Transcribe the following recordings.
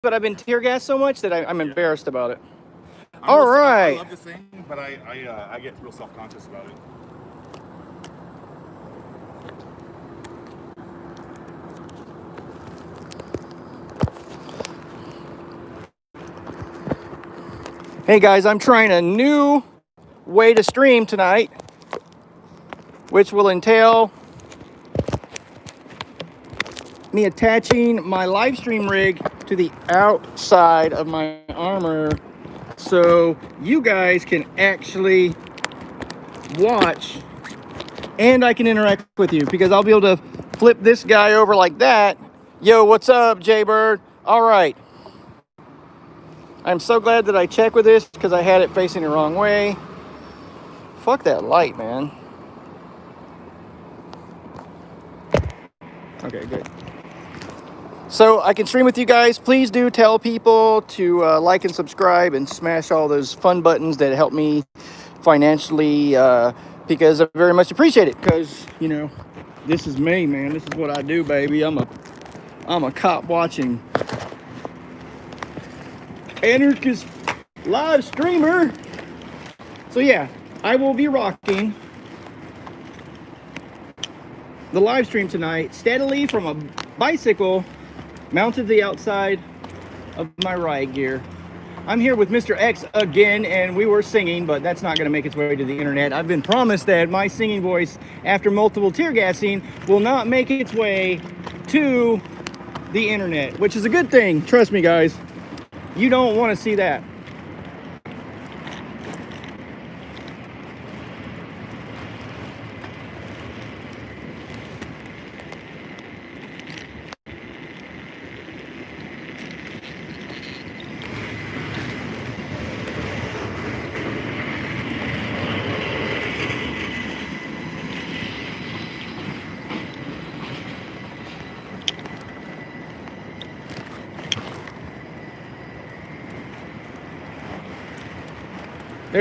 but I've been tear gassed so much that I'm embarrassed about it. I All right. love to sing, but I get real self-conscious about it. Hey guys, I'm trying a new way to stream tonight, which will entail me attaching my live stream rig to the outside of my armor so you guys can actually watch and I can interact with you, because I'll be able to flip this guy over like that. Yo, what's up, Jaybird? All right. I'm so glad that I checked with this, because I had it facing the wrong way. Fuck that light, man. Okay, good. So I can stream with you guys. Please do tell people to like and subscribe and smash all those fun buttons that help me financially, because I very much appreciate it. Because, you know, this is me, man. This is what I do, baby. I'm a cop watching anarchist live streamer. So yeah, I will be rocking the live stream tonight steadily from a bicycle mounted to the outside of my riot gear. I'm here with Mr. X again, and we were singing, but that's not going to make its way to the internet. I've been promised that my singing voice, after multiple tear gassing, will not make its way to the internet, which is a good thing. Trust me, guys. You don't want to see that.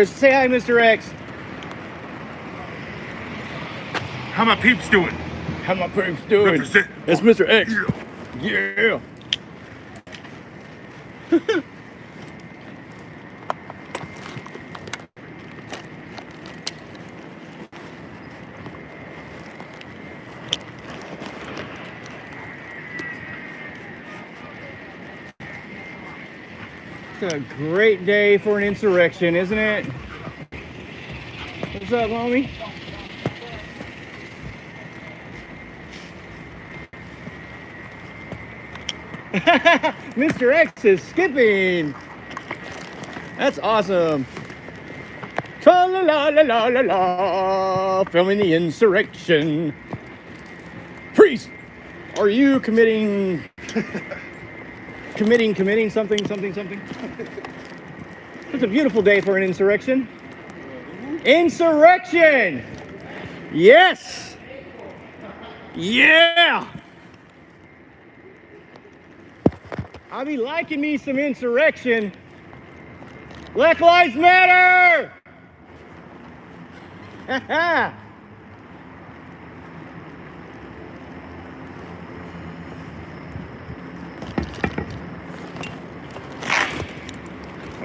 Say hi, Mr. X. How my peeps doing? How my peeps doing? Represent. It's Mr. X. Yeah. It's a great day for an insurrection, isn't it? What's up, homie? Mr. X is skipping. That's awesome. Tra la la la la la la. Filming the insurrection. Priest, are you committing something? It's a beautiful day for an insurrection. Insurrection! Yes! Yeah! I'll be liking me some insurrection. Black Lives Matter!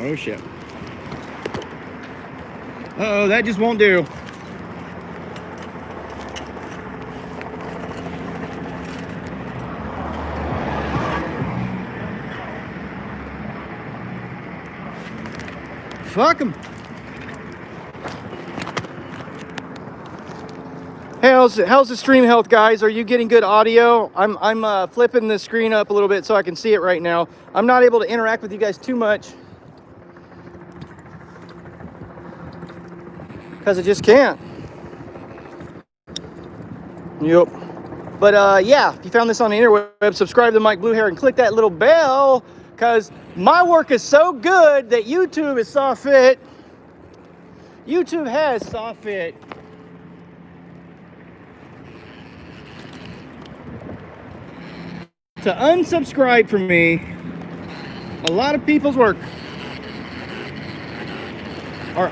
Oh shit. Uh-oh, that just won't do. Fuck them. Hey, how's the stream health, guys? Are you getting good audio? I'm flipping the screen up a little bit so I can see it right now. I'm not able to interact with you guys too much because I just can't. Yep. But yeah, if you found this on the interweb, subscribe to Mike Bluehair and click that little bell, because my work is so good that YouTube is saw fit. YouTube has saw fit to unsubscribe from me a lot of people's work, or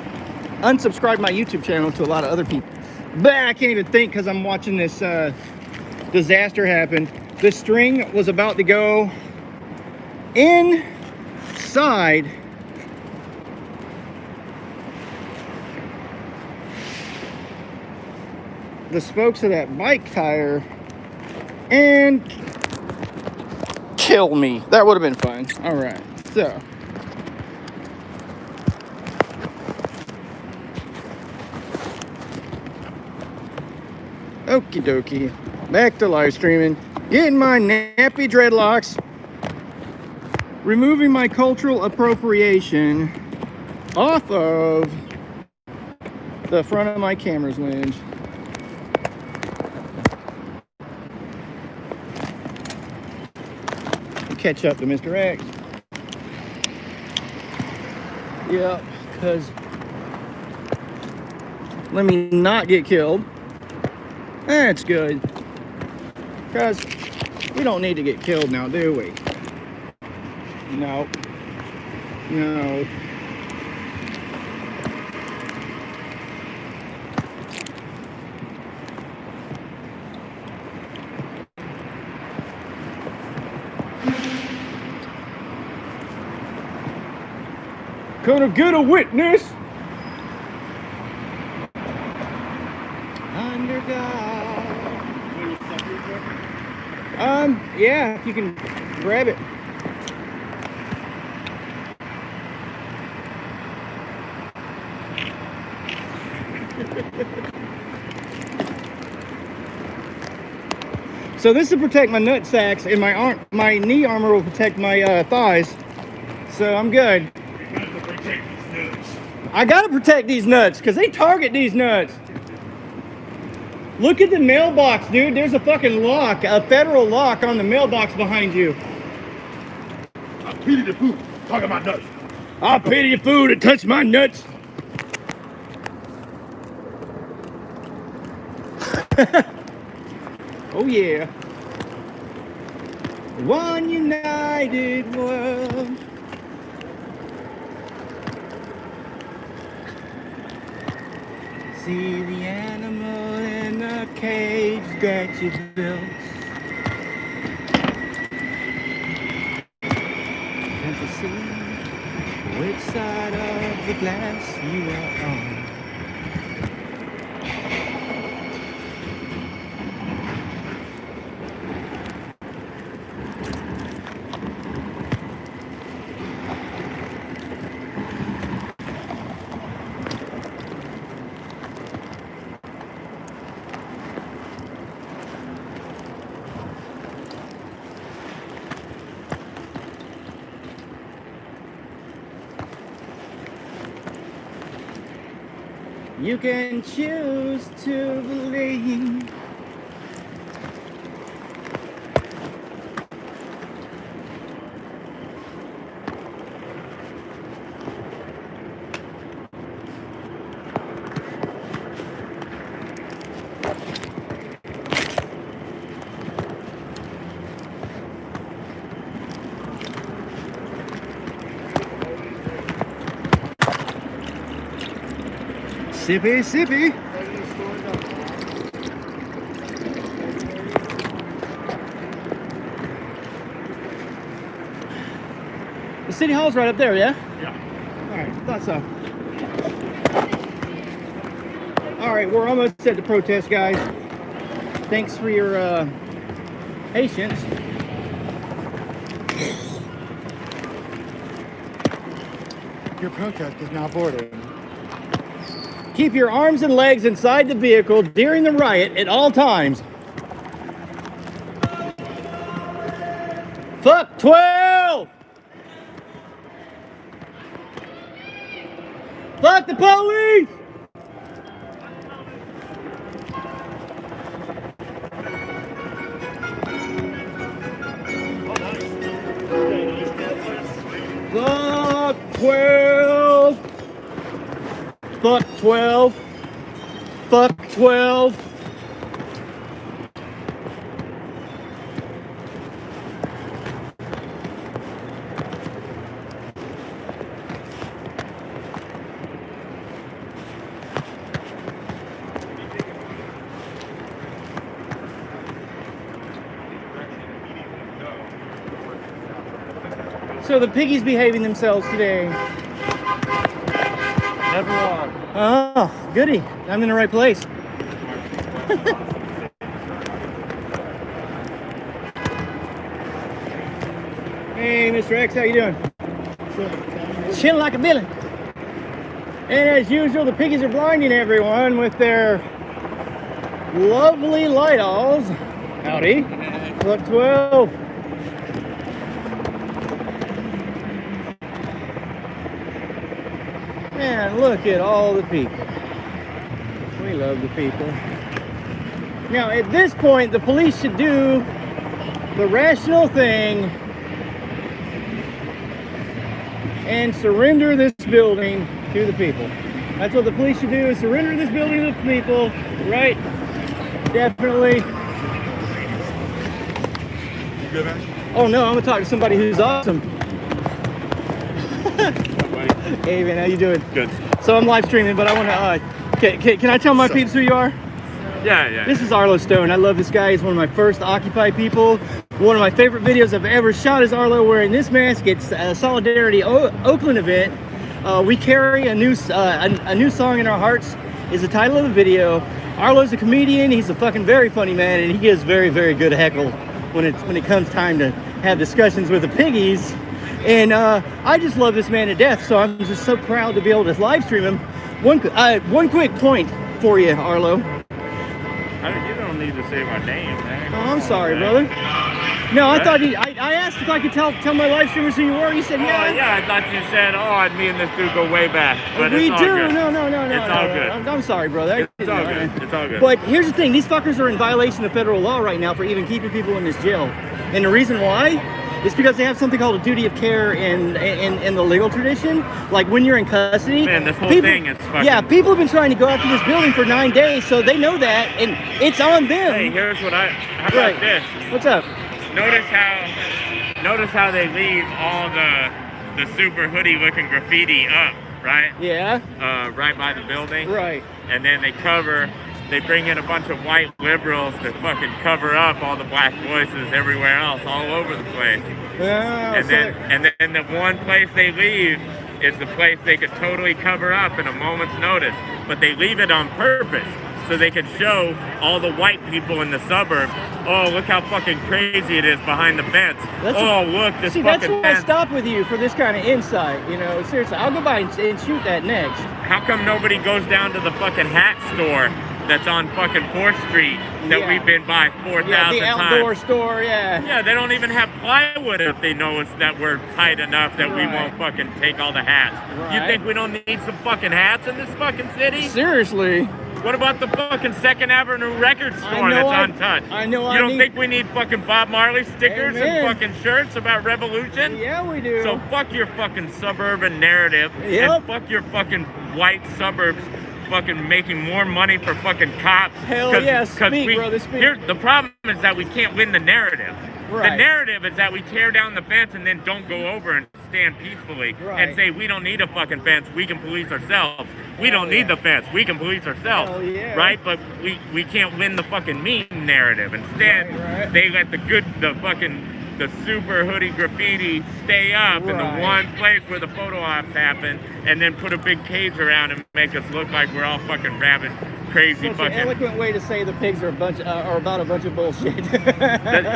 unsubscribe my YouTube channel to a lot of other people. But I can't even think because I'm watching this disaster happen. The string was about to go inside the spokes of that bike tire and kill me. That would have been fun. All right, so okie dokie, back to live streaming, getting my nappy dreadlocks, removing my cultural appropriation off of the front of my camera's lens. Catch up to Mr. X. Yep, because let me not get killed. That's good. Because we don't need to get killed now, do we? No. No. Gonna get a witness. Under God. Yeah, if you can grab it. So this will protect my nut sacks, and my knee armor will protect my thighs. So I'm good. I gotta protect these nuts because they target these nuts. Look at the mailbox, dude. There's a fucking lock, a federal lock on the mailbox behind you. I pity the food. Talking about nuts. I pity the food that touch my nuts. Oh yeah. One united world. See the animal in the cage that you built. And to see which side of the glass you are on. You can choose to believe. Sippy, sippy. The city hall's right up there, yeah? Yeah. All right, thought so. All right, we're almost at the protest, guys. Thanks for your patience. Your protest is now boarded. Keep your arms and legs inside the vehicle during the riot at all times. Fuck 12! Fuck the police! Fuck 12! Fuck 12! Fuck 12! So the piggies behaving themselves today. Never wrong. Oh, goody. I'm in the right place. Hey, Mr. X, how you doing? Chilling like a villain. And as usual, the piggies are blinding everyone with their lovely light-alls. Howdy. Club 12. Man, look at all the people. We love the people. Now, at this point, the police should do the rational thing and surrender this building to the people. That's what the police should do, is surrender this building to the people, right? Definitely. You good, man? Oh no, I'm gonna talk to somebody who's awesome. Hey man, how you doing? Good. So I'm live streaming, but I wanna, can I tell my peeps who you are? Yeah. This is Arlo Stone. I love this guy. He's one of my first Occupy people. One of my favorite videos I've ever shot is Arlo wearing this mask. It's a Solidarity Oakland event. We carry a new song in our hearts is the title of the video. Arlo's a comedian. He's a fucking very funny man, and he gives very, very good heckle when it comes time to have discussions with the piggies. And I just love this man to death. So I'm just so proud to be able to live stream him. One quick point for you, Arlo. You don't need to say my name, man. Oh, I'm sorry, brother. No, I thought I asked if I could tell my live streamers who you were. You said Oh, yeah. yeah, I thought you said, me and this dude go way back. But We it's all do. good. No. It's all good. I'm sorry, brother. It's all good. It's all good. But here's the thing: these fuckers are in violation of federal law right now for even keeping people in this jail. And the reason why is because they have something called a duty of care in the legal tradition. Like when you're in custody. Man, this whole people, thing is fucking... Yeah, people have been trying to go after this building for 9 days, so they know that, and it's on them. Hey, here's what how about Right. this? What's up? Notice how they leave all the super hoodie looking graffiti up, right? Yeah. Right by the building. Right. And then they bring in a bunch of white liberals to fucking cover up all the black voices everywhere else, all over the place. And then the one place they leave is the place they could totally cover up in a moment's notice, but they leave it on purpose so they can show all the white people in the suburbs, oh, look how fucking crazy it is behind the fence. Look, this See, fucking that's why fence. I stop with you for this kind of insight. You know, seriously, I'll go by and shoot that next. How come nobody goes down to the fucking hat store that's on fucking 4th Street that we've been by 4,000 times? The outdoor store, yeah. Yeah, they don't even have plywood if they know that we're tight enough that we won't fucking take all the hats. Right. You think we don't need some fucking hats in this fucking city? Seriously. What about the fucking 2nd Avenue record store that's untouched? You don't think we need fucking Bob Marley stickers and fucking shirts about revolution? Yeah, we do. So fuck your fucking suburban narrative and fuck your fucking white suburbs fucking making more money for fucking cops. Hell yeah, speak, brother, speak. The problem is that we can't win the narrative. Right. The narrative is that we tear down the fence and then don't go over and stand peacefully and say we don't need a fucking fence, we can police ourselves. We don't need the fence, we can police ourselves. Hell yeah. Right? But we can't win the fucking mean narrative. Instead, they let the super hoodie graffiti stay up in the one place where the photo ops happen, and then put a big cage around and make us look like we're all fucking rabid, crazy That's fucking... an eloquent way to say the pigs are about a bunch of bullshit.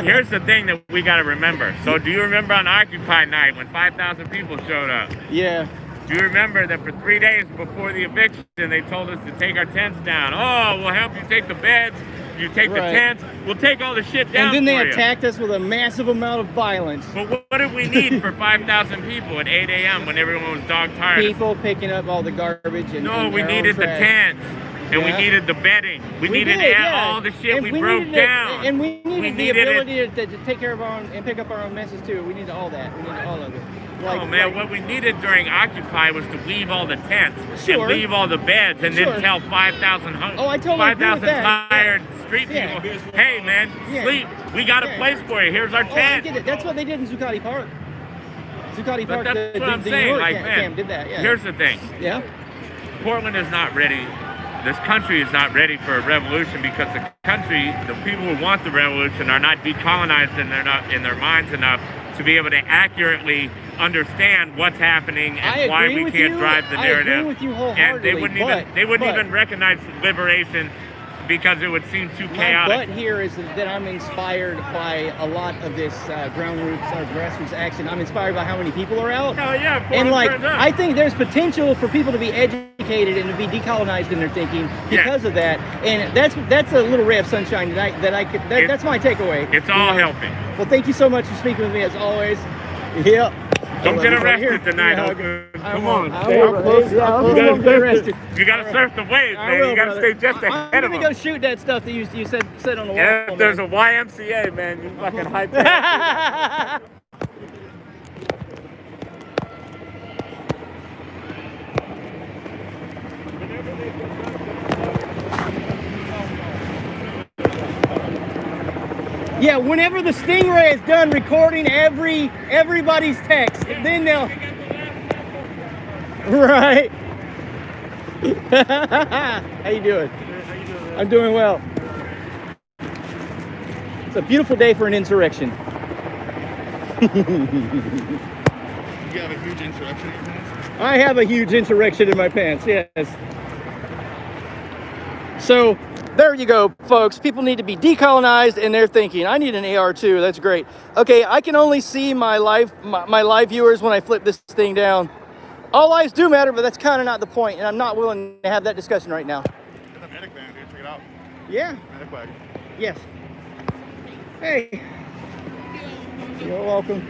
Here's the thing that we got to remember. So do you remember on Occupy night when 5,000 people showed up? Yeah. Do you remember that for 3 days before the eviction, they told us to take our tents down? Oh, we'll help you take the beds. You take the tents. We'll take all the shit down. And then they for you. attacked us with a massive amount of violence. But what did we need for 5,000 people at 8 a.m. when everyone was dog tired? People picking up all the garbage and we needed the tents. And we needed the bedding. We needed all the shit we broke down. And we needed the ability to take care of our own and pick up our own messes too. We needed all that. We needed all of it. What we needed during Occupy was to leave all the tents and leave all the beds and then tell 5,000 tired street people, hey man, sleep. We got a place for you. Here's our tent. That's what they did in Zuccotti Park. Zuccotti Park, that's what I'm saying. Camp did that. Yeah. Here's the thing. Yeah. Portland is not ready. This country is not ready for a revolution because the people who want the revolution are not decolonized and they're not in their minds enough to be able to accurately understand what's happening and why we can't drive the narrative. I agree with you wholeheartedly. And they wouldn't even recognize liberation because it would seem too chaotic. But here is that I'm inspired by a lot of this grassroots action. I'm inspired by how many people are out. Oh yeah, and like I think there's potential for people to be educated and to be decolonized in their thinking because of that. And that's a little ray of sunshine that's my takeaway. It's all helping. Well, thank you so much for speaking with me as always. Yep. Don't get arrested tonight. Come on. You gotta surf the waves, man. You gotta stay just ahead of them. I'm gonna go shoot that stuff that you said on the wall. Yeah, there's a YMCA, man. You fucking hype that. Yeah, whenever the Stingray is done recording everybody's text, then they'll... Right. How you doing? I'm doing well. It's a beautiful day for an insurrection. You have a huge insurrection in your pants? I have a huge insurrection in my pants, yes. So, there you go, folks. People need to be decolonized in their thinking. I need an AR too. That's great. Okay, I can only see my live viewers when I flip this thing down. All lives do matter, but that's kind of not the point, and I'm not willing to have that discussion right now. There's a medic van, dude. Check it out. Yeah. Medic flag. Yes. Hey. You're welcome.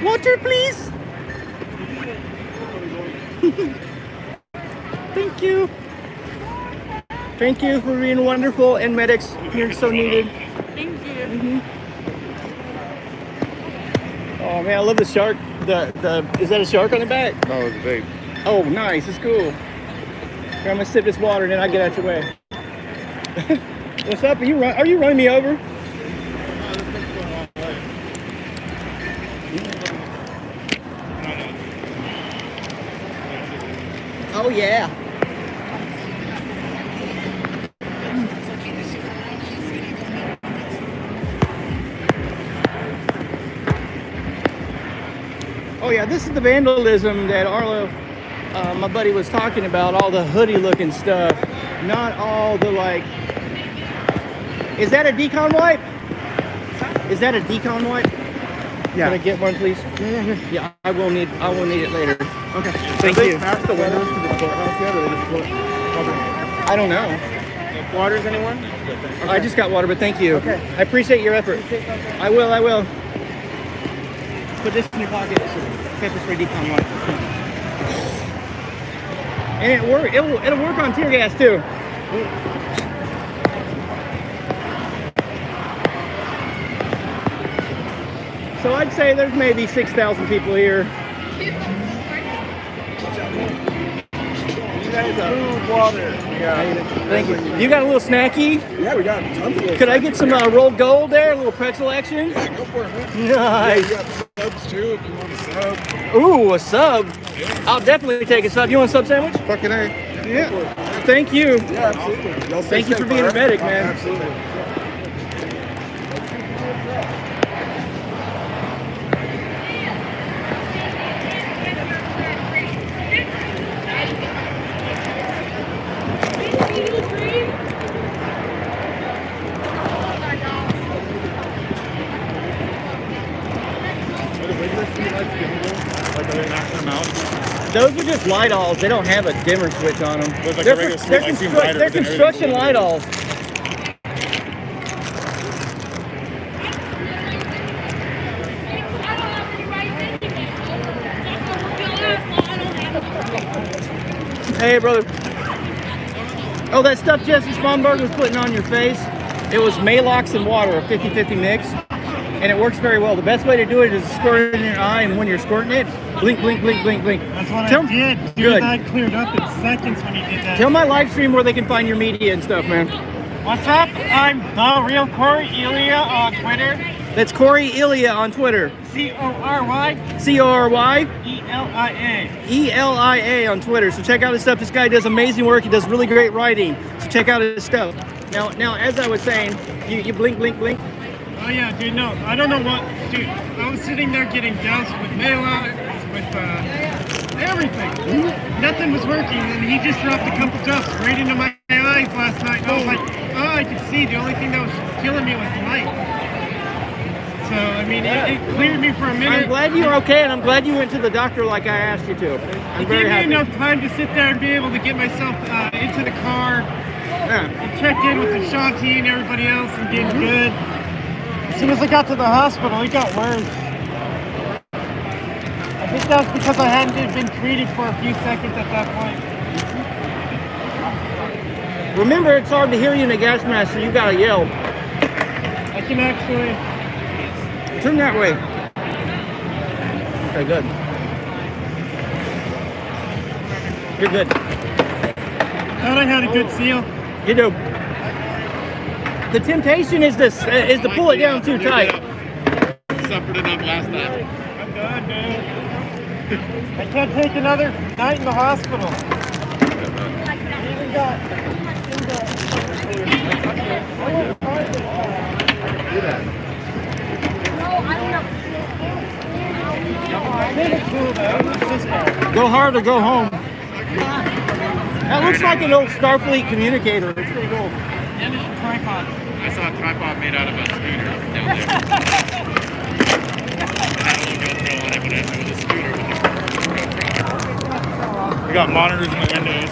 Water, please. Thank you. Thank you for being wonderful, and medics, you're so needed. Thank you. Mm-hmm. Oh man, I love the shark. Is that a shark on the back? No, it's a vape. Oh, nice. It's cool. Here, I'm gonna sip this water, and then I get out your way. What's up? Are you running me over? Oh yeah. Oh yeah, this is the vandalism that Arlo, my buddy, was talking about. All the hoodie-looking stuff, not all the like. Is that a decon wipe? Is that a decon wipe? Yeah. Can I get one, please? Yeah, I will need it later. Okay. Thank you. Pass the windows to the courthouse yet, or they just I don't know. waters, anyone? Okay. I just got water, but thank you. Okay. I appreciate your effort. I will. Put this in your pocket. Pepper spray decon wipe. And it'll work on tear gas too. So I'd say there's maybe 6,000 people here. Food, water. Yeah. Thank you. You got a little snacky? Yeah, we got tons of it. Could I get some rolled gold there? A little pretzel action? Yeah, go for it, man. Nice. Yeah, you got subs too if you want a sub. Ooh, a sub. I'll definitely take a sub. You want a sub sandwich? Fucking A. Yeah. Thank you. Yeah, absolutely. Y'all stay Thank you safe, for being a all right? medic, man. Absolutely. Those are just light-alls. They don't have a dimmer switch on them. Looks like They're, a regular they're, street light, seems lighter they're than construction light-alls. Hey, brother. Oh, that stuff Jesse Sponberg was putting on your face, it was Malox and water, a 50-50 mix, and it works very well. The best way to do it is squirt it in your eye, and when you're squirting it, blink, blink, blink, blink, blink. That's what Tell- I did. Dude, Good. that cleared up in seconds when he did that. Tell my live stream where they can find your media and stuff, man. What's up? I'm The Real Corey Elia on Twitter. That's Corey Elia on Twitter. C-O-R-Y C-O-R-Y E-L-I-A. E-L-I-A on Twitter. So check out his stuff. This guy does amazing work. He does really great writing. So check out his stuff. Now, as I was saying, you blink, blink, blink. Oh yeah, dude, no, I don't know what, dude, I was sitting there getting doused with mail-out, with everything. Nothing was working, and he just dropped a couple drops right into my eyes last night, and I was like, oh, I could see. The only thing that was killing me was the light. So, I mean, it cleared me for a minute. I'm glad you're okay, and I'm glad you went to the doctor like I asked you to. I'm very happy. It gave me enough time to sit there and be able to get myself into the car, and check in with the Shanti and everybody else and get good. As soon as I got to the hospital, it got worse. I think that's because I hadn't been treated for a few seconds at that point. Remember, it's hard to hear you in a gas mask, so you gotta yell. I can actually... Turn that way. Okay, good. You're good. Thought I had a good seal. You do. The temptation is to pull it down too tight. Suffered enough last time. I'm done, dude. I can't take another night in the hospital. Even got... Go hard or go home. That looks like an old Starfleet communicator. It's pretty cool. And it's a tripod. I saw a tripod made out of a scooter down there. I had a little GoPro on it, but it was a scooter with a GoPro. We got monitors in the windows.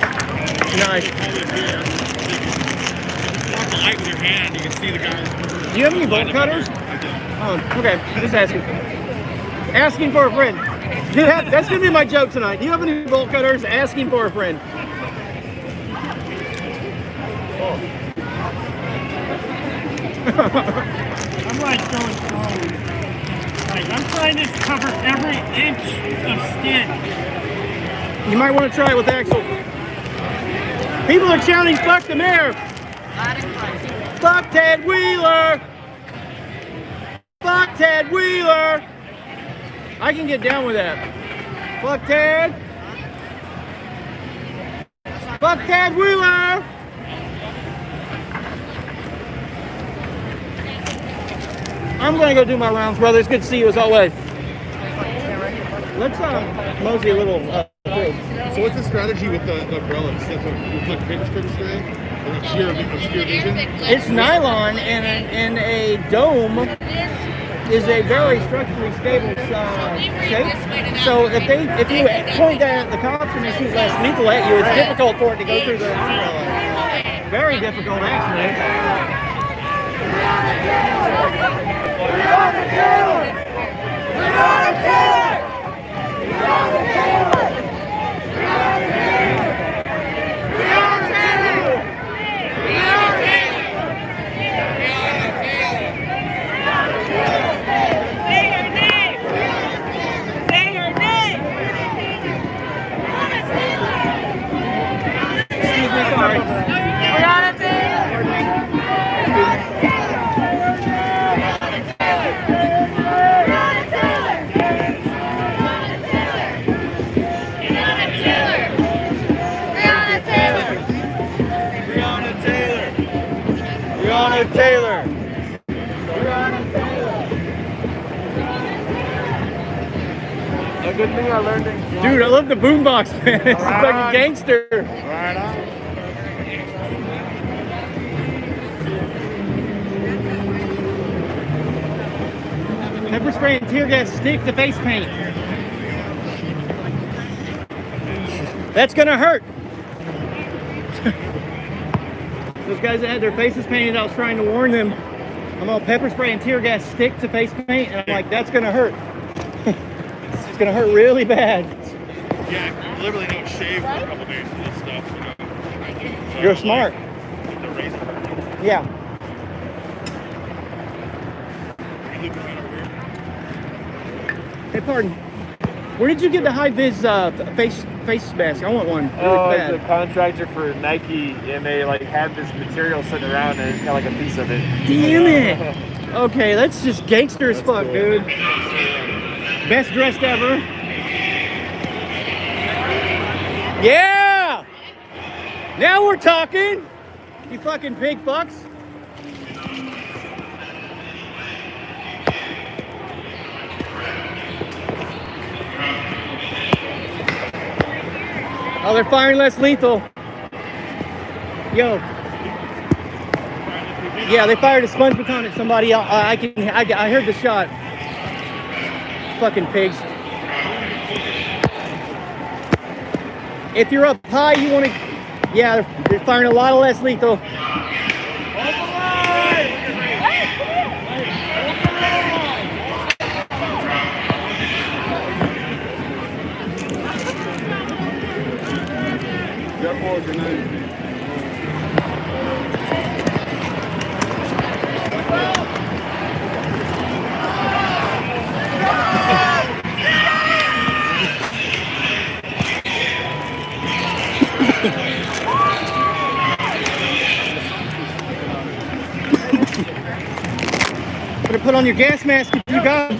Nice. Block the light with your hand, you can see the guys. Do you have any bolt cutters? I do. Oh, okay. Just asking. Asking for a friend. Dude, that's gonna be my joke tonight. Do you have any bolt cutters? Asking for a friend. I'm like going slow. Like I'm trying to cover every inch of skin. You might want to try it with Axel. People are shouting, "Fuck the mayor! Fuck Ted Wheeler! Fuck Ted Wheeler!" I can get down with that. Fuck Ted! Fuck Ted Wheeler! I'm gonna go do my rounds, brother. It's good to see you as always. Let's mosey a little. So what's the strategy with the umbrella? Instead of like paper strip spray and obscure vision? It's nylon, and a dome is a very structurally stable shape. So if you point that at the cops and they shoot less lethal at you, it's difficult for it to go through the umbrella. Very difficult, actually. Taylor. A good thing I learned in Dude, I love the boombox, man. It's like a gangster. Right on. Pepper spray and tear gas stick to face paint. That's gonna hurt. Those guys that had their faces painted, I was trying to warn them. I'm all pepper spray and tear gas stick to face paint, and I'm like, that's gonna hurt. It's gonna hurt really bad. Yeah, I literally don't shave for a couple days for this stuff, you know. So You're smart. Like the razor. Yeah. You look kind of weird. Hey, pardon. Where did you get the high vis face mask? I want one really bad. It's a contractor for Nike, and they like had this material sitting around, and it's got like a piece of it. Damn it! Okay, that's just gangster as fuck, cool. dude. Best dressed ever. Yeah! Now we're talking. You fucking pig fucks. Oh, they're firing less lethal. Yo. Yeah, they fired a sponge baton at somebody else. I heard the shot. Fucking pigs. If you're up high, you want to. Yeah, they're firing a lot of less lethal. Better put on your gas mask if you got it.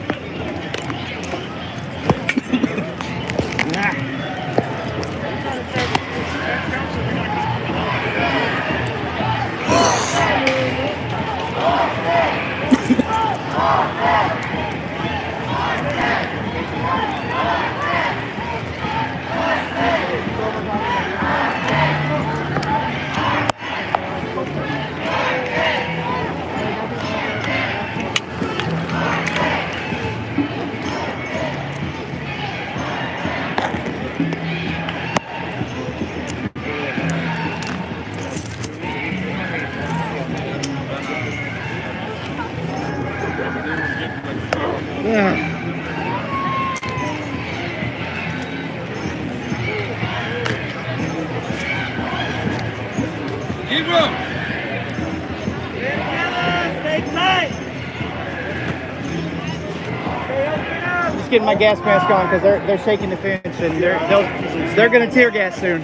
Just getting my gas mask on because they're shaking the fence and they're gonna tear gas soon.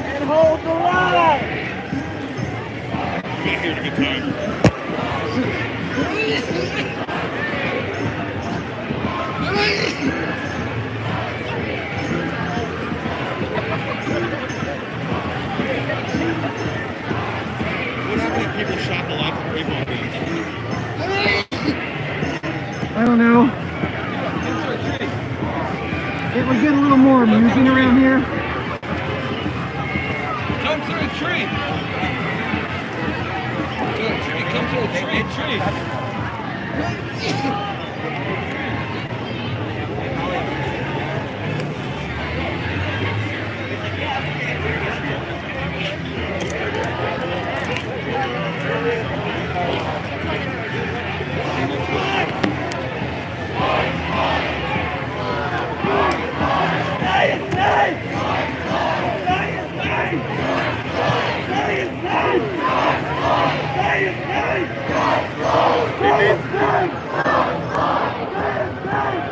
And hold the line. Not here to get time. What happened if people shot the lights and people games? I don't know. It would get a little more amusing around here. Come through a tree. Come through a tree.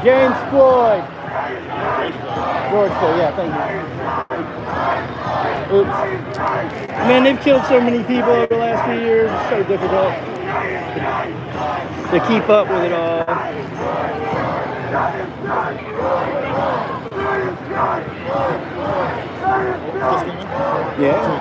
James Floyd. George Floyd, yeah, thank you. Oops. Man, they've killed so many people over the last few years. It's so difficult to keep up with it all. Yeah.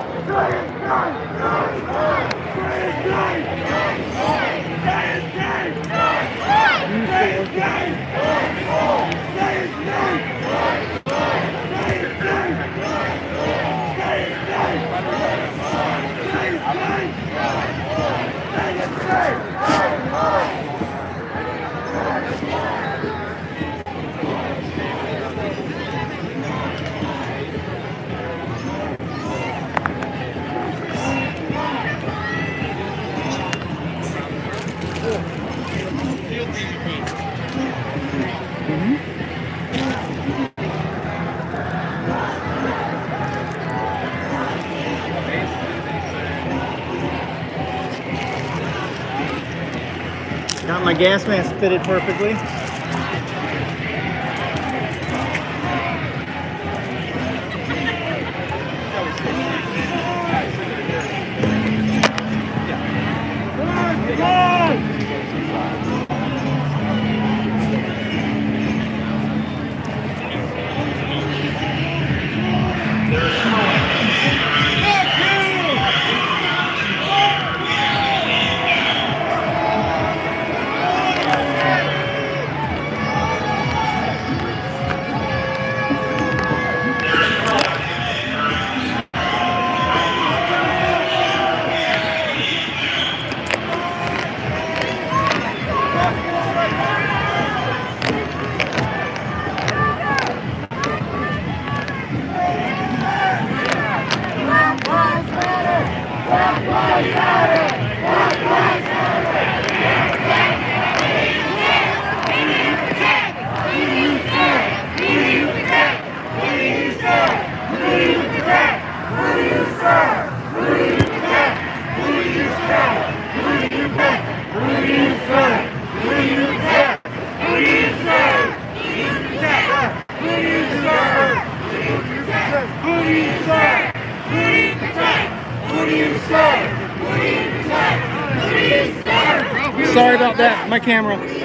Got my gas mask fitted perfectly. Sorry about that, my camera. You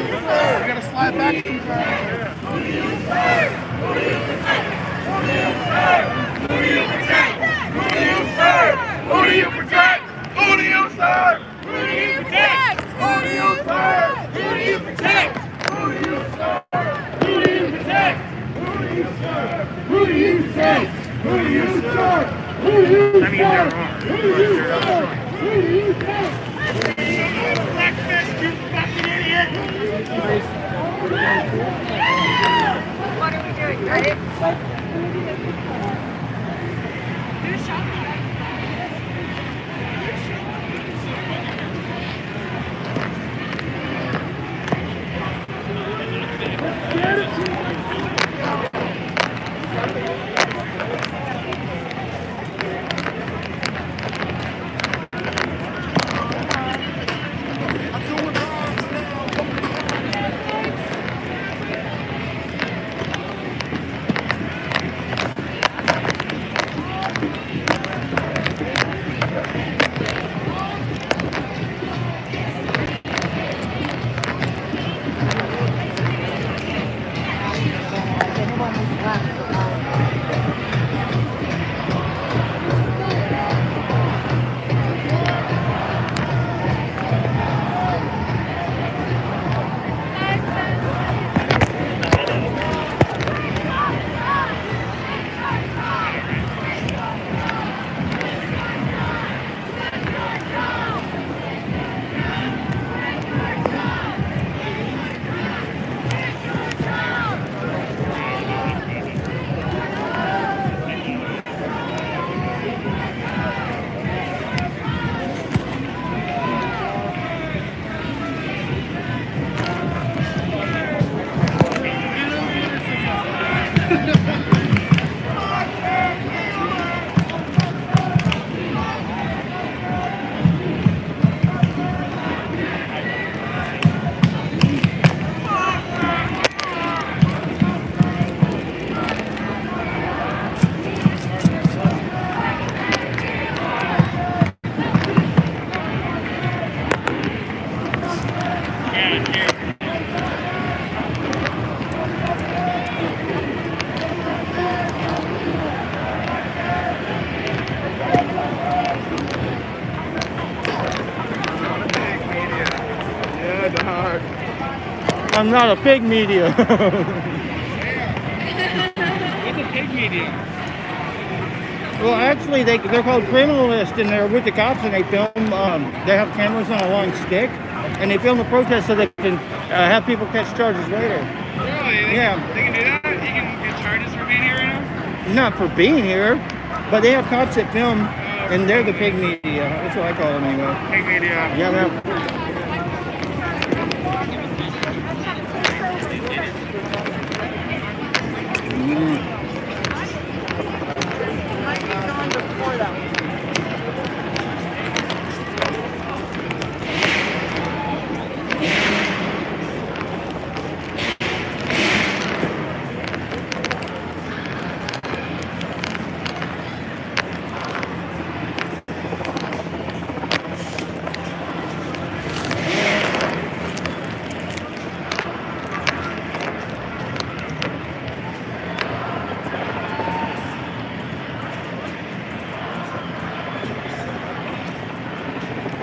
gotta slide back sometimes. Who do you protect? Who do you serve? Who do you protect? Who do you serve? Who do you protect? Who do you serve? Who do you protect? Who do you serve? Who do you protect? Who do you serve? Who do you serve? Who do you serve? Who do you serve? Breakfast, you fucking idiot! What are we doing, right? Do a shot. I'm not a pig media. What's a pig media? Well, actually, they're called criminalists, and they're with the cops, and they film. They have cameras on a long stick, and they film the protest so they can have people catch charges later. Really? Yeah. They can do that? You can get charges for being here right now? Not for being here, but they have cops that film, and they're the pig media. That's what I call them anyway. Pig media. Yeah, man.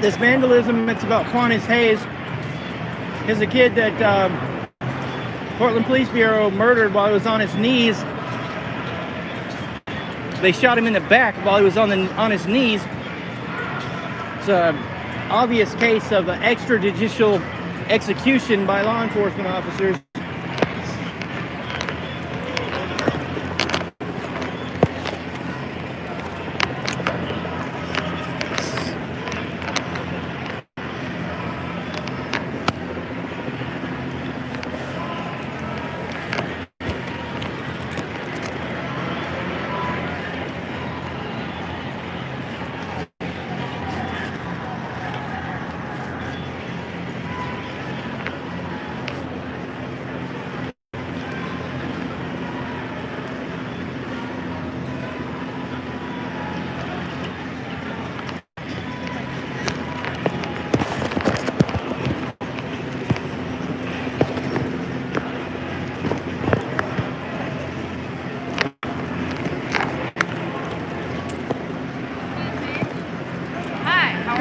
This vandalism, it's about Quantis Hayes. He's a kid that Portland Police Bureau murdered while he was on his knees. They shot him in the back while he was on his knees. It's an obvious case of extrajudicial execution by law enforcement officers.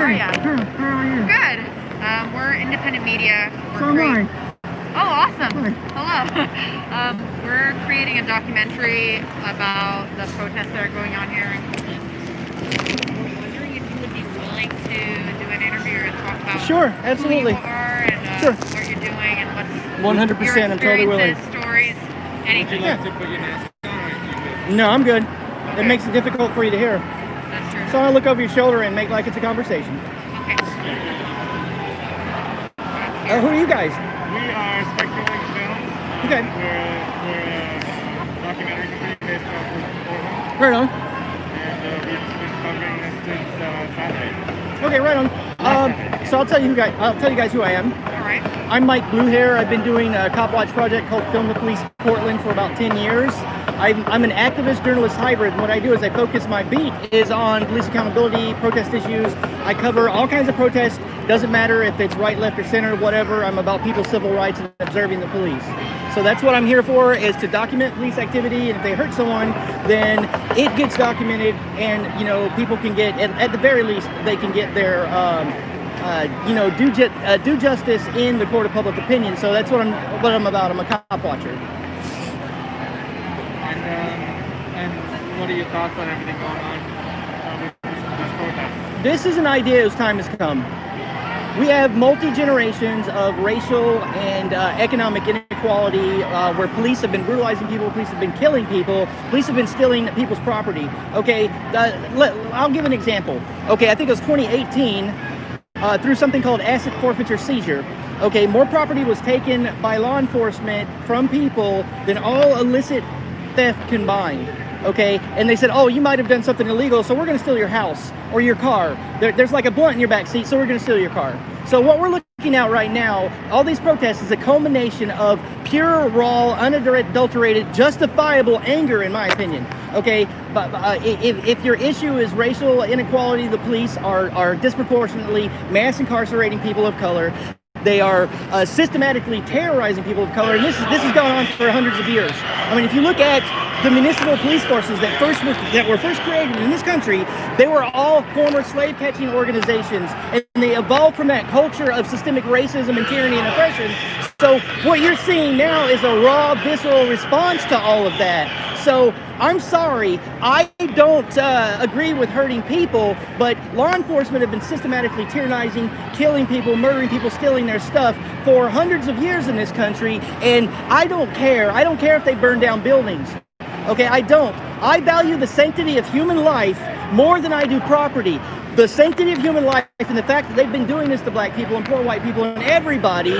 are ya? Good. How are you? Good. We're independent media. So am I. Oh, awesome. Hi. Hello. We're creating a documentary about the protests that are going on here in Cleveland. We're wondering if you would be willing to do an interview or talk about Sure, absolutely. who you are and Sure. what you're doing and what's 100%, I'm totally willing. your experiences, stories, anything. Yeah. To put your mask on, or you good? No, I'm good. It makes it difficult for you to hear. That's true. So I look over your shoulder and make like it's a conversation. Okay. Who are you guys? We are Spectral Films. Okay. We're a documentary company based off of Portland, Right on. and we've been covering this since Saturday. Okay, right on. So I'll tell you guys who I am. All right. I'm Mike Bluehair. I've been doing a cop watch project called Film the Police Portland for about 10 years. I'm an activist journalist hybrid, and what I do is I focus my beat is on police accountability, protest issues. I cover all kinds of protests. Doesn't matter if it's right, left, or center, whatever. I'm about people's civil rights and observing the police. So that's what I'm here for, is to document police activity, and if they hurt someone, then it gets documented, and people can get, at the very least, they can get their do justice in the court of public opinion. So that's what I'm about. I'm a cop watcher. And what are your thoughts on everything going on with these protests? This is an idea whose time has come. We have multi-generations of racial and economic inequality where police have been brutalizing people, police have been killing people, police have been stealing people's property. Okay, I'll give an example. Okay, I think it was 2018, through something called asset forfeiture seizure. Okay, more property was taken by law enforcement from people than all illicit theft combined. Okay, and they said, oh, you might have done something illegal, so we're going to steal your house or your car. There's like a blunt in your back seat, so we're going to steal your car. So what we're looking at right now, all these protests, is a culmination of pure, raw, unadulterated, justifiable anger, in my opinion. Okay, but if your issue is racial inequality, the police are disproportionately mass incarcerating people of color. They are systematically terrorizing people of color, and this has gone on for hundreds of years. I mean, if you look at the municipal police forces that were first created in this country, they were all former slave-catching organizations, and they evolved from that culture of systemic racism and tyranny and oppression. So what you're seeing now is a raw, visceral response to all of that. So I'm sorry, I don't agree with hurting people, but law enforcement have been systematically tyrannizing, killing people, murdering people, stealing their stuff for hundreds of years in this country, and I don't care. I don't care if they burn down buildings. Okay, I don't. I value the sanctity of human life more than I do property. The sanctity of human life and the fact that they've been doing this to black people and poor white people and everybody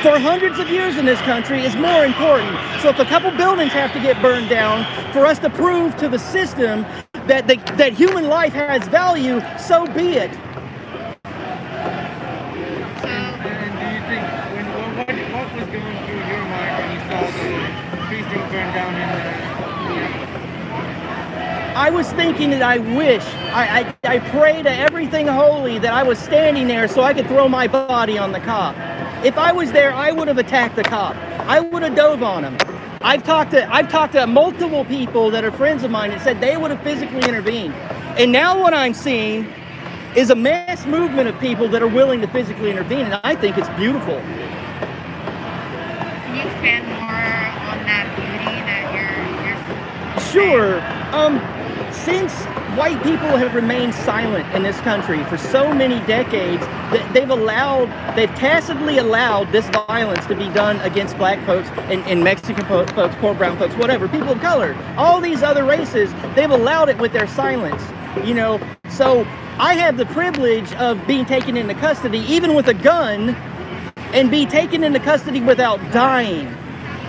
for hundreds of years in this country is more important. So if a couple buildings have to get burned down for us to prove to the system that human life has value, so be it. And do you think, what was going through your mind when you saw the precinct burn down in the I was thinking that I wish, I pray to everything holy that I was standing there so I could throw my body on the cop. If I was there, I would have attacked the cop. I would have dove on him. I've talked to multiple people that are friends of mine that said they would have physically intervened. And now what I'm seeing is a mass movement of people that are willing to physically intervene, and I think it's beautiful. Can you expand more on that beauty that you're Sure. Since white people have remained silent in this country for so many decades, they've tacitly allowed this violence to be done against black folks and Mexican folks, poor brown folks, whatever, people of color, all these other races, they've allowed it with their silence, So I have the privilege of being taken into custody, even with a gun, and be taken into custody without dying.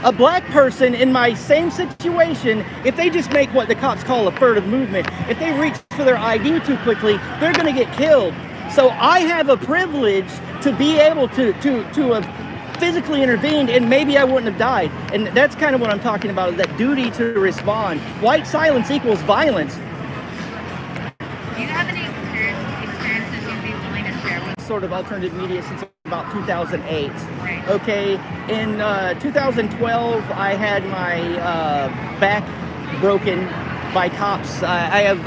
A black person in my same situation, if they just make what the cops call a furtive movement, if they reach for their ID too quickly, they're going to get killed. So I have a privilege to be able to have physically intervened, and maybe I wouldn't have died. And that's kind of what I'm talking about, is that duty to respond. White silence equals violence. Do you have any experiences you'd be willing to share with Sort of alternative media since about 2008. Right. Okay, in 2012, I had my back broken by cops. I have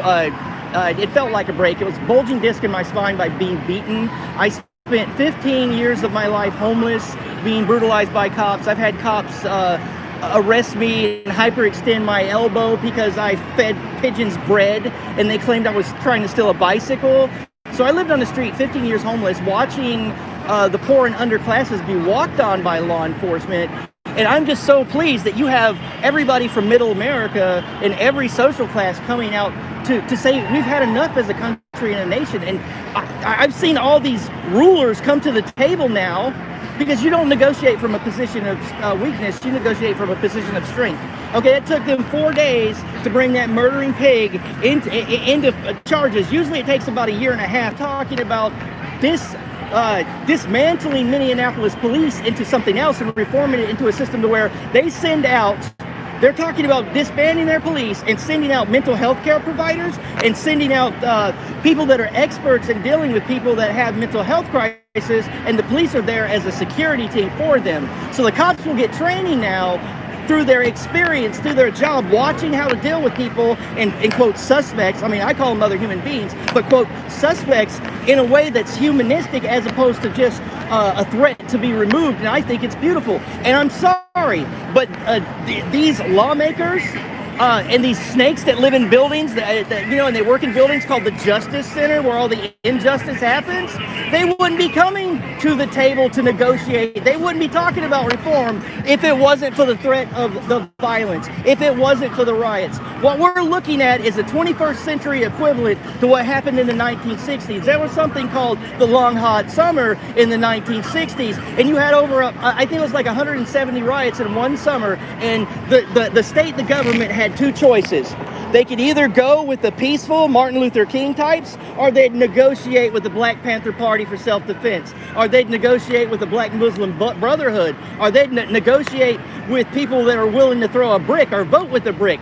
it felt like a break. It was bulging disc in my spine by being beaten. I spent 15 years of my life homeless, being brutalized by cops. I've had cops arrest me and hyperextend my elbow because I fed pigeons bread, and they claimed I was trying to steal a bicycle. So I lived on the street, 15 years homeless, watching the poor and underclasses be walked on by law enforcement. And I'm just so pleased that you have everybody from middle America and every social class coming out to say we've had enough as a country and a nation. And I've seen all these rulers come to the table now, because you don't negotiate from a position of weakness, you negotiate from a position of strength. Okay, it took them 4 days to bring that murdering pig into charges. Usually it takes about a year and a half, talking about dismantling Minneapolis police into something else and reforming it into a system to where they send out, they're talking about disbanding their police and sending out mental health care providers and sending out people that are experts in dealing with people that have mental health crises, and the police are there as a security team for them. So the cops will get training now through their experience, through their job, watching how to deal with people and quote, suspects. I mean, I call them other human beings, but quote, suspects in a way that's humanistic as opposed to just a threat to be removed. And I think it's beautiful. And I'm sorry, but these lawmakers and these snakes that live in buildings, and they work in buildings called the Justice Center, where all the injustice happens, they wouldn't be coming to the table to negotiate. They wouldn't be talking about reform if it wasn't for the threat of the violence, if it wasn't for the riots. What we're looking at is a 21st century equivalent to what happened in the 1960s. There was something called the Long Hot Summer in the 1960s, and you had over, I think it was like 170 riots in one summer, and the state, the government had two choices. They could either go with the peaceful Martin Luther King types, or they'd negotiate with the Black Panther Party for self-defense, or they'd negotiate with the Black Muslim Brotherhood, or they'd negotiate with people that are willing to throw a brick or vote with a brick.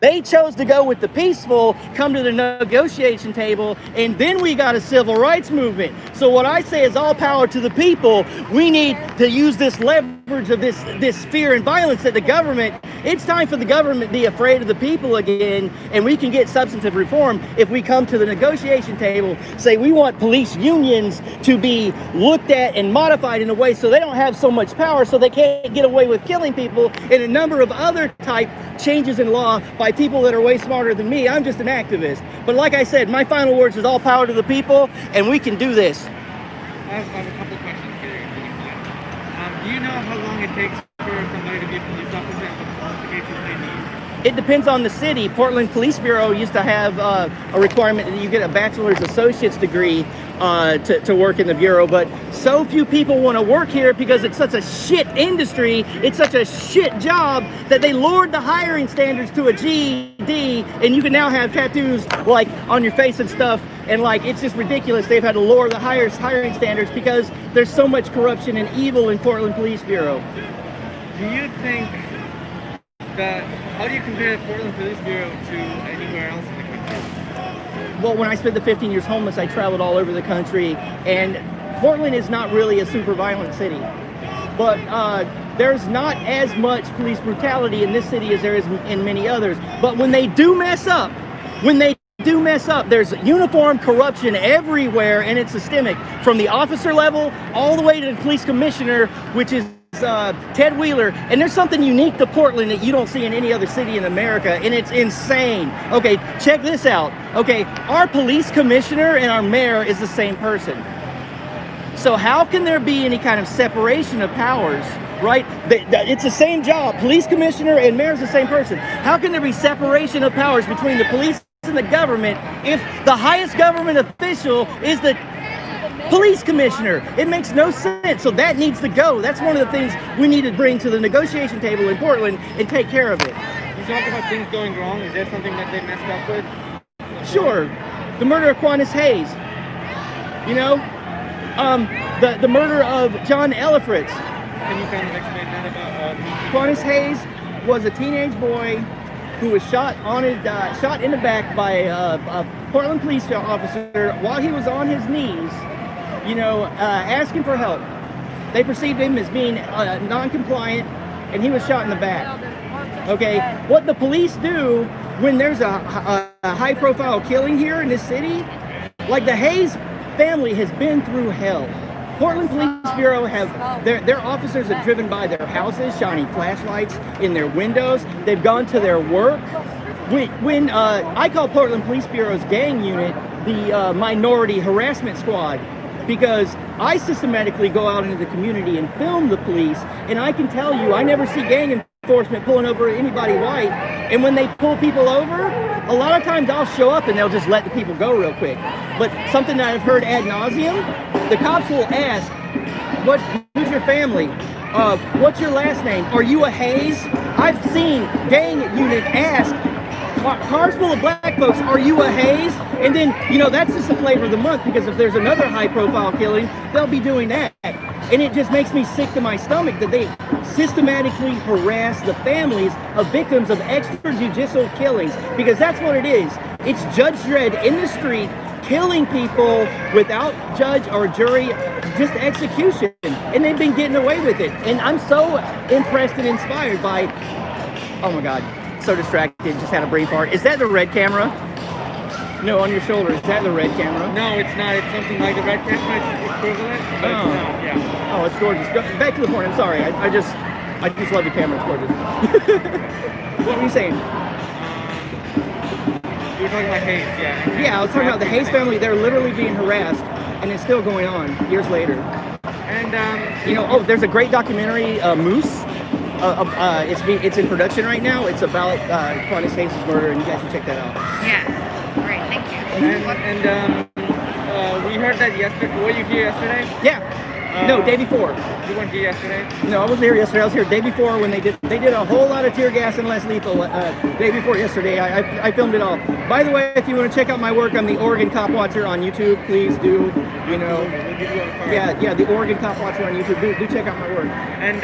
They chose to go with the peaceful, come to the negotiation table, and then we got a civil rights movement. So what I say is all power to the people. We need to use this leverage of this fear and violence that the government, it's time for the government to be afraid of the people again, and we can get substantive reform if we come to the negotiation table, say we want police unions to be looked at and modified in a way so they don't have so much power, so they can't get away with killing people, and a number of other type changes in law by people that are way smarter than me. I'm just an activist. But like I said, my final words is all power to the people, and we can do this. I have a couple questions for you. Do you know how long it takes for somebody to be a police officer and what qualifications they need? It depends on the city. Portland Police Bureau used to have a requirement that you get a bachelor's associate's degree to work in the bureau, but so few people want to work here because it's such a shit industry, it's such a shit job that they lowered the hiring standards to a GED, and you can now have tattoos like on your face and stuff, and like it's just ridiculous. They've had to lower the hiring standards because there's so much corruption and evil in Portland Police Bureau. Do you think that, how do you compare the Portland Police Bureau to anywhere else in the country? Well, when I spent the 15 years homeless, I traveled all over the country, and Portland is not really a super violent city, but there's not as much police brutality in this city as there is in many others. But when they do mess up, there's uniform corruption everywhere, and it's systemic, from the officer level all the way to the police commissioner, which is Ted Wheeler. And there's something unique to Portland that you don't see in any other city in America, and it's insane. Okay, check this out. Okay, our police commissioner and our mayor is the same person. So how can there be any kind of separation of powers, right? It's the same job. Police commissioner and mayor is the same person. How can there be separation of powers between the police and the government if the highest government official is the police commissioner? It makes no sense. So that needs to go. That's one of the things we need to bring to the negotiation table in Portland and take care of it. You talk about things going wrong. Is there something that they messed up with? Sure. The murder of Quantis Hayes. You know? The murder of John Ellifritz. Can you kind of explain that about Quantis Hayes was a teenage boy who was shot in the back by a Portland police officer while he was on his knees, asking for help. They perceived him as being non-compliant, and he was shot in the back. Okay, what the police do when there's a high-profile killing here in this city, like the Hayes family has been through hell. Portland Police Bureau have their officers have driven by their houses, shining flashlights in their windows. They've gone to their work. When I call Portland Police Bureau's gang unit the minority harassment squad, because I systematically go out into the community and film the police, and I can tell you, I never see gang enforcement pulling over anybody white. And when they pull people over, a lot of times I'll show up and they'll just let the people go real quick. But something that I've heard ad nauseum, the cops will ask, who's your family? What's your last name? Are you a Hayes? I've seen gang unit ask cars full of black folks, are you a Hayes? And then, you know, that's just the flavor of the month, because if there's another high profile killing, they'll be doing that. And it just makes me sick to my stomach that they systematically harass the families of victims of extrajudicial killings, because that's what it is. It's Judge Dredd in the street killing people without judge or jury, just execution. And they've been getting away with it. And I'm so impressed and inspired by, oh my God, so distracted, just had a brain fart. Is that the red camera? No, on your shoulder. Is that the red camera? No, it's not. It's something like the red camera. It's equivalent. But Oh. it's not, yeah. Oh, it's gorgeous. Back to the point. I'm sorry. I just love the camera. It's gorgeous. What were you saying? You were talking about Hayes, yeah. Yeah, I was talking about the Hayes family. They're literally being harassed, and it's still going on years later. And You know, oh, there's a great documentary, Moose. It's in production right now. It's about Quantis Hayes' murder, and you guys should check that out. Yes. Great. Thank you. we heard that yesterday. Were you here yesterday? Yeah. No, day before. You weren't here yesterday? No, I wasn't here yesterday. I was here day before when they did a whole lot of tear gas and less lethal. Day before yesterday, I filmed it all. By the way, if you want to check out my work, I'm the Oregon Cop Watcher on YouTube. Please do. You know. We'll give you a card. Yeah, the Oregon Cop Watcher on YouTube. Do check out my work. And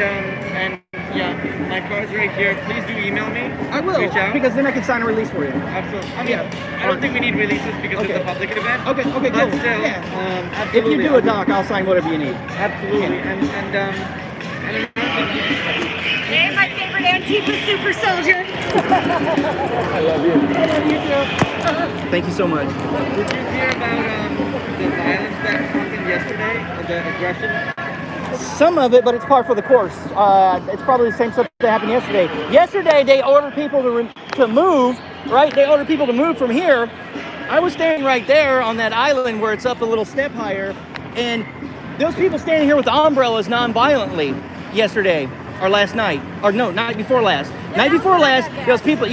yeah, my card's right here. Please do email me. I will, Reach out. because then I can sign a release for you. Absolutely. I mean, Yeah. I don't think we need releases because Okay. it's a public event. Okay, cool. But still, Yeah. If absolutely. you do a doc, I'll sign whatever you need. Absolutely. Yeah. And my favorite Antifa super soldier. I love you. I love you too. Thank you so much. Did you hear about the violence that happened yesterday? The aggression? Some of it, but it's par for the course. It's probably the same stuff that happened yesterday. Yesterday, they ordered people to move, right? They ordered people to move from here. I was standing right there on that island where it's up a little step higher, and those people standing here with the umbrellas non-violently yesterday, or last night, or no, night before last. Night before last, those people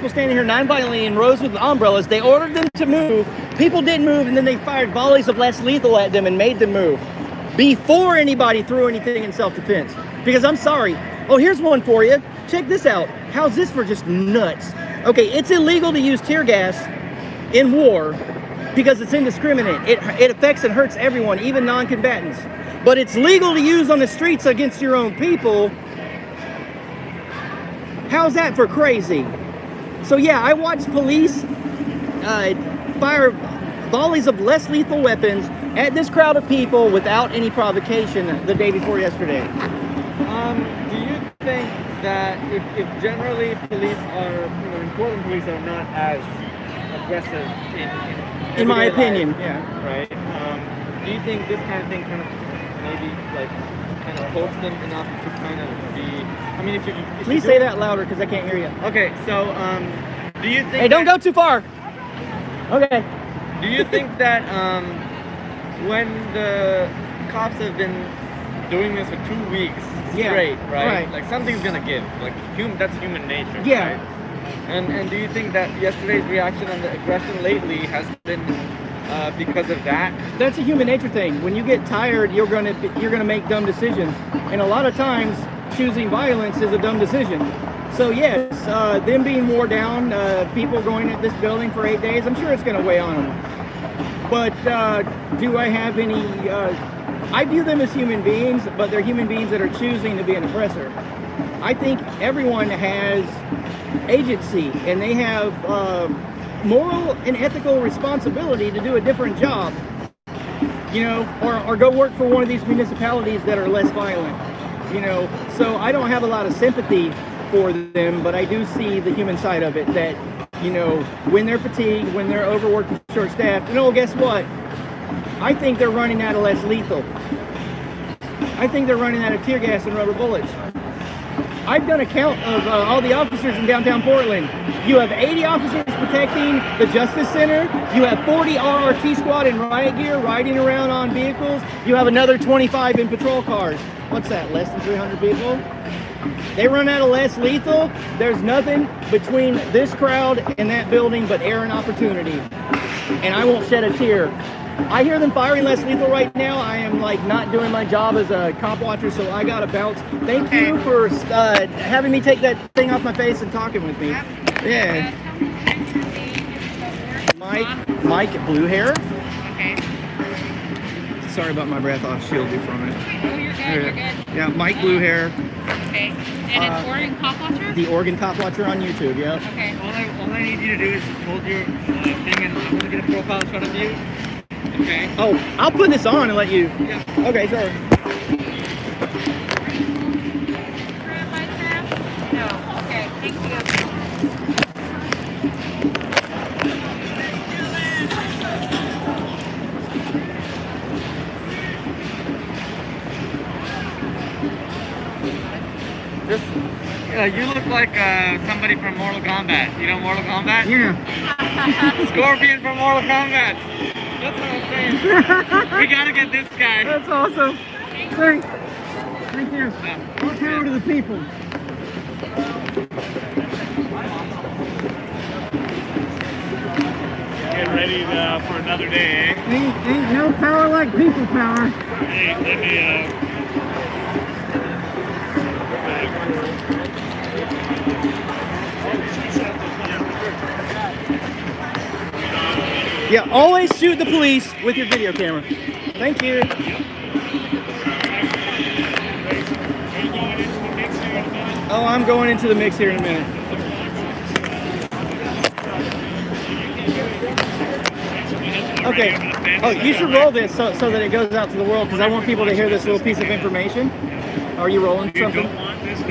standing here non-violently in rows with the umbrellas, they ordered them to move. People didn't move, and then they fired volleys of less lethal at them and made them move before anybody threw anything in self-defense. Because I'm sorry. Oh, here's one for you. Check this out. How's this for just nuts? Okay, it's illegal to use tear gas in war because it's indiscriminate. It affects and hurts everyone, even non-combatants. But it's legal to use on the streets against your own people. How's that for crazy? So yeah, I watched police fire volleys of less lethal weapons at this crowd of people without any provocation the day before yesterday. Do you think that if generally police are, important police are not as aggressive In my everyday opinion, life, yeah. right? Do you think this kind of thing kind of maybe like kind of pokes them enough to kind of be? I mean, if you Please say that louder because I can't hear you. Okay, so do you think? Hey, don't go too far. Okay. Do you think that when the cops have been doing this for 2 weeks straight, right? Like something's gonna give. Like that's human nature. Yeah. Right? And do you think that yesterday's reaction and the aggression lately has been because of that? That's a human nature thing. When you get tired, you're gonna make dumb decisions, and a lot of times choosing violence is a dumb decision. So yes, them being wore down, people going at this building for 8 days, I'm sure it's gonna weigh on them. But do I have any? I view them as human beings, but they're human beings that are choosing to be an oppressor. I think everyone has agency, and they have moral and ethical responsibility to do a different job, or go work for one of these municipalities that are less violent, So I don't have a lot of sympathy for them, but I do see the human side of it, that, you know, when they're fatigued, when they're overworked and short-staffed, you know, guess what? I think they're running out of less lethal. I think they're running out of tear gas and rubber bullets. I've done a count of all the officers in downtown Portland. You have 80 officers protecting the Justice Center. You have 40 RRT squad in riot gear riding around on vehicles. You have another 25 in patrol cars. What's that, less than 300 people? They run out of less lethal. There's nothing between this crowd and that building but air and opportunity. And I won't shed a tear. I hear them firing less lethal right now. I am like not doing my job as a cop watcher, so I gotta bounce. Thank you for having me take that thing off my face and talking with me. Yeah. Mike, blue hair. Okay. Sorry about my breath. I'll shield you from it. Oh, you're good. You're good. Yeah, Mike, blue hair. Okay. And it's Oregon Cop Watcher? The Oregon Cop Watcher on YouTube. Yep. Okay. All I need you to do is hold your thing and I'm gonna get a profile in front of you. Okay. Oh, I'll put this on and let you. Yeah. Okay, sorry. No. Okay. Thank you. You look like somebody from Mortal Kombat. You know Mortal Kombat? Yeah. Scorpion from Mortal Kombat. That's what I'm saying. We gotta get this guy. That's awesome. Thanks. Thank you. More power to the people. Get ready for another day, eh? Ain't no power like people power. Hey, let me, Yeah, always shoot the police with your video camera. Thank you. Oh, I'm going into the mix here in a minute. Okay. Oh, you should roll this so that it goes out to the world, because I want people to hear this little piece of information. Are you rolling something?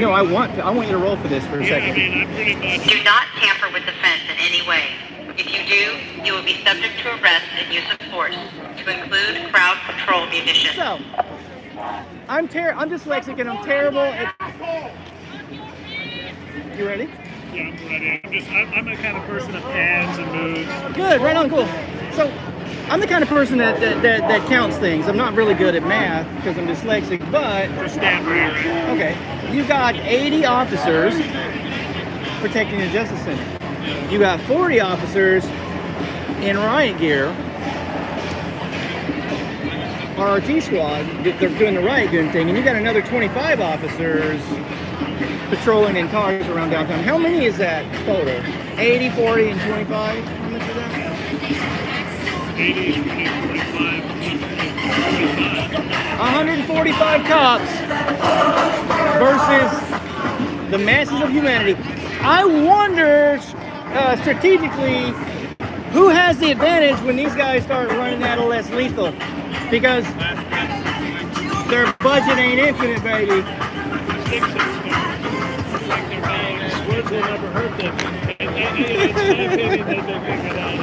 No, I want you to roll for this for a second. Do not tamper with the fence in any way. If you do, you will be subject to arrest and use of force, to include crowd control munitions. So, I'm dyslexic and I'm terrible at... You ready? yeah, I'm ready. I'm the kind of person that pans and moves. Good, right on, cool. So, I'm the kind of person that counts things. I'm not really good at math because I'm dyslexic, but... Just stand where you're at. Okay, you've got 80 officers protecting the Justice Center. You got 40 officers in riot gear, RRT squad, they're doing the riot gear thing, and you got another 25 officers patrolling in cars around downtown. How many is that total? 80, 40, and 25? How much is that? 80, 145 cops versus the masses of humanity. I wonder, strategically, who has the advantage when these guys start running out of less lethal? Because their budget ain't infinite, baby. Words will never hurt them. And it's my opinion that they're figured out.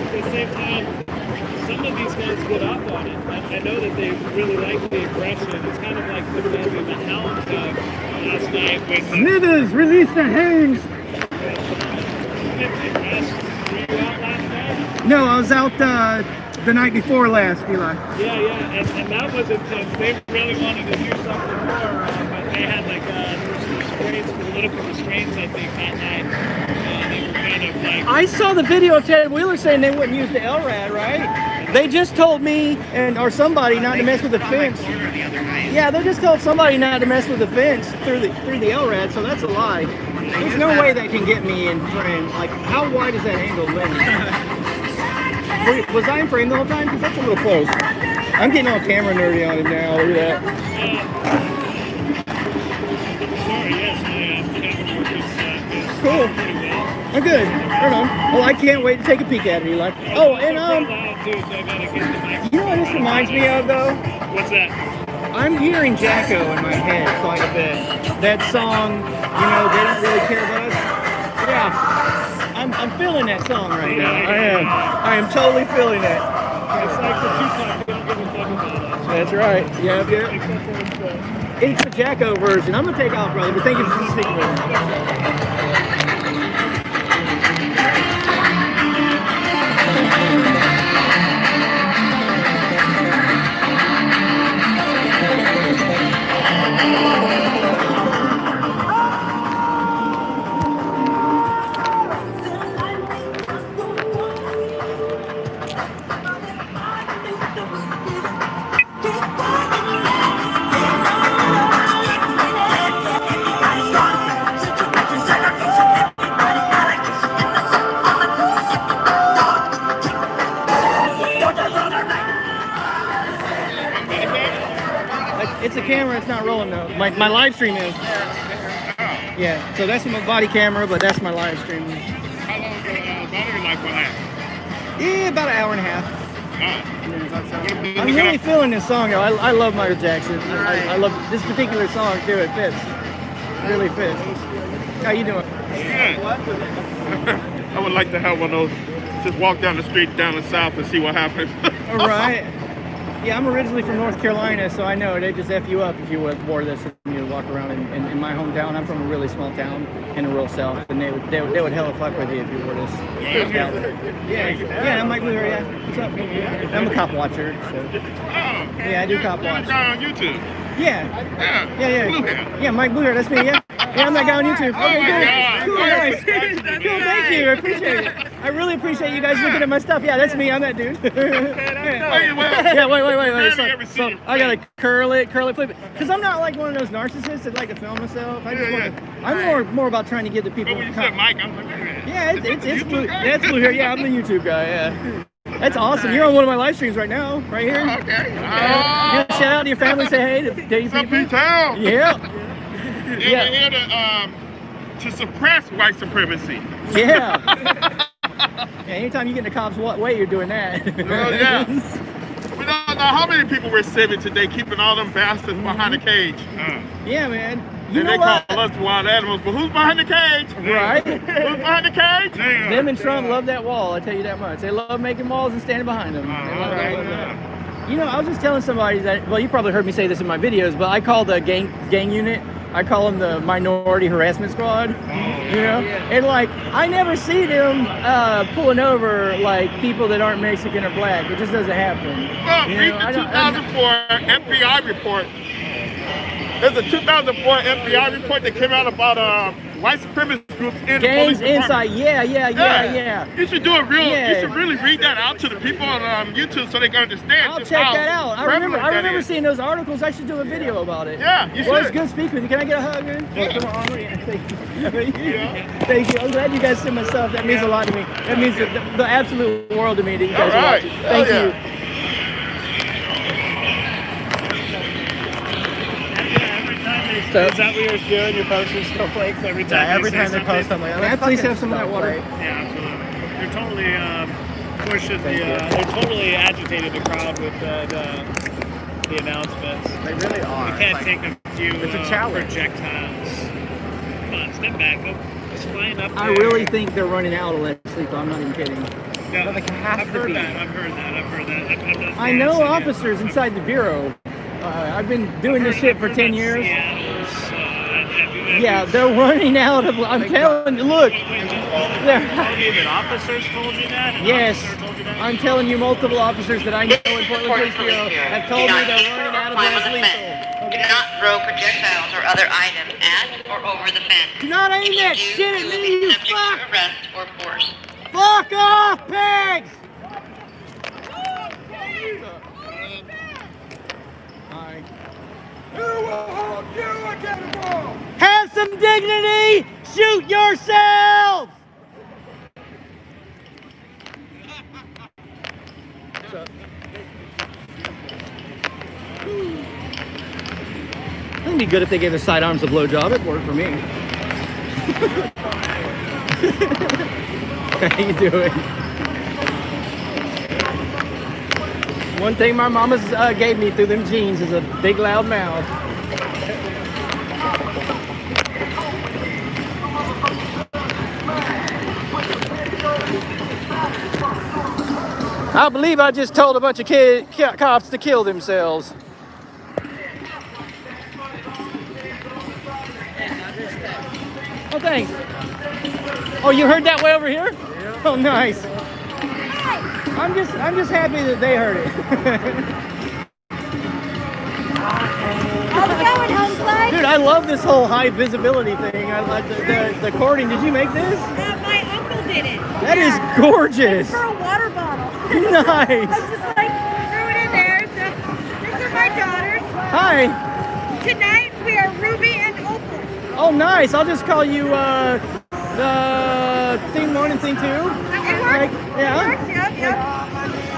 At the same time, some of these guys get off on it. I know that they really like the aggression. It's kind of like the movie The Hound last night with Smithers, release the hands! Were you out last night? No, I was out the night before last, Eli. Yeah, and that was intense. They really wanted to do something more, but they had like political restraints, I think, that night. They were kind of like... I saw the video of Ted Wheeler saying they wouldn't use the LRAD, right? They just told me or somebody not to mess with the fence. Yeah, they just told somebody not to mess with the fence through the LRAD, so that's a lie. There's no way they can get me in frame. Like, how wide is that angle? Was I in frame the whole time? Because that's a little close. I'm getting all camera nerdy on him now. Look at that. Sorry, yes, my camera work is Cool. pretty well. Oh, good. Right on. Well, I can't wait to take a peek at it, Eli. Oh, and So I gotta get the mic. you know what this reminds me of, though? What's that? I'm hearing Jacko in my head quite a bit. That song, you know, they don't really care about us. Yeah, I'm feeling that song right now. I am totally feeling it. It's like the Tupac, they don't give a fuck about us. That's right. Yeah, it's the Jacko version. I'm gonna take off, brother, but thank you for sticking with me. It's a camera, it's not rolling though. My live stream is. Yeah, so that's my body camera, but that's my live stream. How long battery life will that? Yeah, about an hour and a half. I'm really feeling this song though. I love Michael Jackson. I love this particular song too. It fits. It really fits. How you doing? I would like to have one of those. Just walk down the street down the south and see what happens. All right. Yeah, I'm originally from North Carolina, so I know they just F you up if you wore this and you walk around in my hometown. I'm from a really small town in the rural south, and they would hella fuck with you if you wore this. Yeah, I'm Mike Blue here, yeah. What's up? I'm a cop watcher, so. Yeah, I do cop watch. On YouTube. Yeah, Mike Blue here, that's me, yeah. Yeah, I'm that guy on YouTube. Okay, good. Cool, nice. Cool, thank you, I appreciate it. I really appreciate you guys looking at my stuff. Yeah, that's me, I'm that dude. Yeah, wait. So I gotta curl it, flip it. Because I'm not like one of those narcissists that like to film myself. I'm more about trying to give the people. But when you said Mike, I was like, yeah, it's Blue. Yeah, it's Blue here. Yeah, I'm the YouTube guy, yeah. That's awesome. You're on one of my live streams right now, right here. Okay. Yeah, shout out to your family, say hey to your people. Town. Yeah. We're here to suppress white supremacy. Yeah. Anytime you get in the cops' way, you're doing that. Yeah. We don't know how many people we're saving today, keeping all them bastards behind the cage. Yeah, man. And they call us wild animals, but who's behind the cage? Right. Who's behind the cage? Them and Trump love that wall, I tell you that much. They love making walls and standing behind them. They love that. You know, I was just telling somebody that, well, you probably heard me say this in my videos, but I call the gang unit, I call them the minority harassment squad. You know? And like, I never see them pulling over like people that aren't Mexican or black. It just doesn't happen. Well, read the 2004 FBI report. There's a 2004 FBI report that came out about white supremacist groups in the police department. Inside, yeah. You should do a real. You should really read that out to the people on YouTube so they can understand. I'll check that out. I remember seeing those articles. I should do a video about it. Yeah, you should. Well, it's good speaking with you. Can I get a hug, man? Come on, thank you. Thank you. I'm glad you guys see my stuff. That means a lot to me. That means the absolute world to me that you guys are watching. Thank you. Is that what you're doing? You're posting snowflakes every time? Every time they post something. Can I please have some of that water? Yeah, absolutely. They're totally pushing they're totally agitating the crowd with the announcements. They really are. You can't take a few it's a challenge. projectiles. Come on, step back. Go. Just line up there. I really think they're running out of Leslie, I'm not even kidding. Yeah, But they have to be. I've heard that. I know officers inside the bureau. I've been doing this shit for 10 years. Yeah, they're running out of. I'm telling you, look. Even officers told you that? Yes, I'm telling you, multiple officers that I know in Portland Police Bureau have told me they're running out of lethal. Do not throw projectiles or other items at or over the fence. Do not aim that If shit at you do, me, you you will be subject fuck! to arrest or force. Fuck off, pigs! Have some dignity! Shoot yourself! It'd be good if they gave the sidearms a blowjob. It'd work for me. How you doing? One thing my mama's gave me through them jeans is a big loud mouth. I believe I just told a bunch of cops to kill themselves. Oh, thanks. Oh, you heard that way over here? Yeah. Oh, nice. I'm just happy that they heard it. How's it going, Homeslice? Dude, I love this whole high visibility thing. I like the cording. Did you make this? My uncle did it. That is gorgeous. For a water bottle. Nice. I just like threw it in there. So these are my daughters. Hi. Tonight we are Ruby and Opal. Oh, nice. I'll just call you the thing 1 and thing 2. It works. Like, yeah. It works. Yep.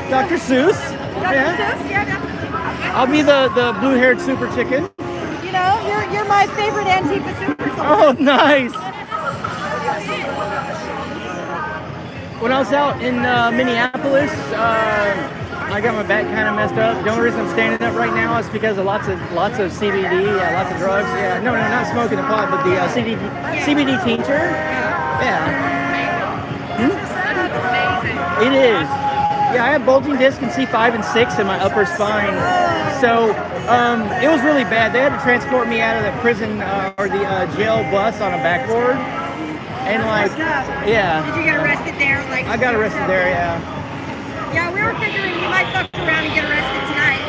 Dr. Seuss. Dr. Seuss, yeah, definitely. I'll be the blue-haired super chicken. You know, you're my favorite Antifa super soldier. Oh, nice. When I was out in Minneapolis, I got my back kind of messed up. The only reason I'm standing up right now is because of lots of CBD, lots of drugs. Yeah, no, not smoking the pot, but the CBD tincture. Yeah. It is. Yeah, I have bulging disc in C5 and 6 in my upper spine. So it was really bad. They had to transport me out of the prison or the jail bus on a backboard. And like, yeah. Did you get arrested there? Like I got arrested there, yeah. Yeah, we were figuring you might fuck around and get arrested tonight.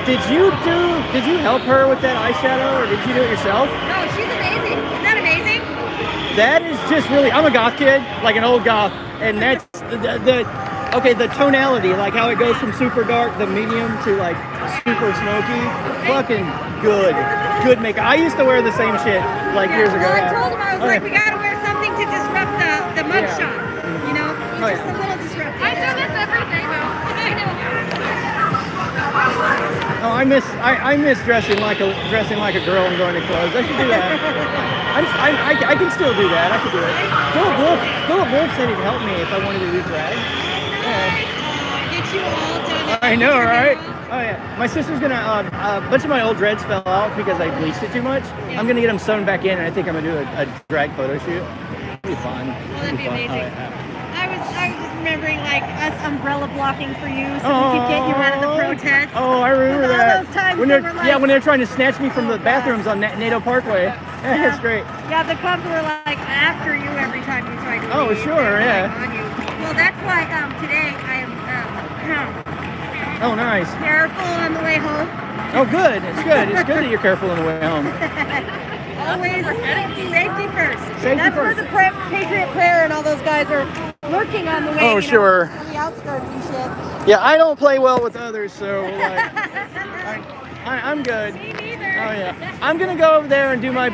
Did you help her with that eyeshadow, or did you do it yourself? No, she's amazing. Isn't that amazing? That is just really, I'm a goth kid, like an old goth, and that's the tonality, like how it goes from super dark, the medium, to like super smoky. Fucking good makeup. I used to wear the same shit like years ago. Well, I told him, I was like, we gotta wear something to disrupt the mugshot. You know, just a little disruptive. I do this every day though. Oh, I miss dressing like a girl and going to clubs. I should do that. I can still do that. I could do it. Philip Wolf said he'd help me if I wanted to do drag. Get you all done. I know, right? Oh yeah. My sister's gonna a bunch of my old dreads fell out because I bleached it too much. I'm gonna get them sewn back in, and I think I'm gonna do a drag photo shoot. It'll be fun. Well, that'd be amazing. Oh, yeah. I was remembering like us umbrella blocking for you so we could get you out of the protest. Oh, I remember that. All those times when they they're were like, when they're trying to snatch me from the bathrooms on NATO Parkway. That's great. Yeah, the cops were like after you every time you tried to leave. Oh, sure, yeah. On you. Well, that's why today I am Oh, nice. careful on the way home. Oh, good. It's good. It's good that you're careful on the way home. Always safety first. Safety That's first. where the Patriot Prayer and all those guys are lurking on the way. Oh, sure. On the outskirts and shit. Yeah, I don't play well with others, so like, I'm good. Me neither. Oh yeah, I'm gonna go over there and do my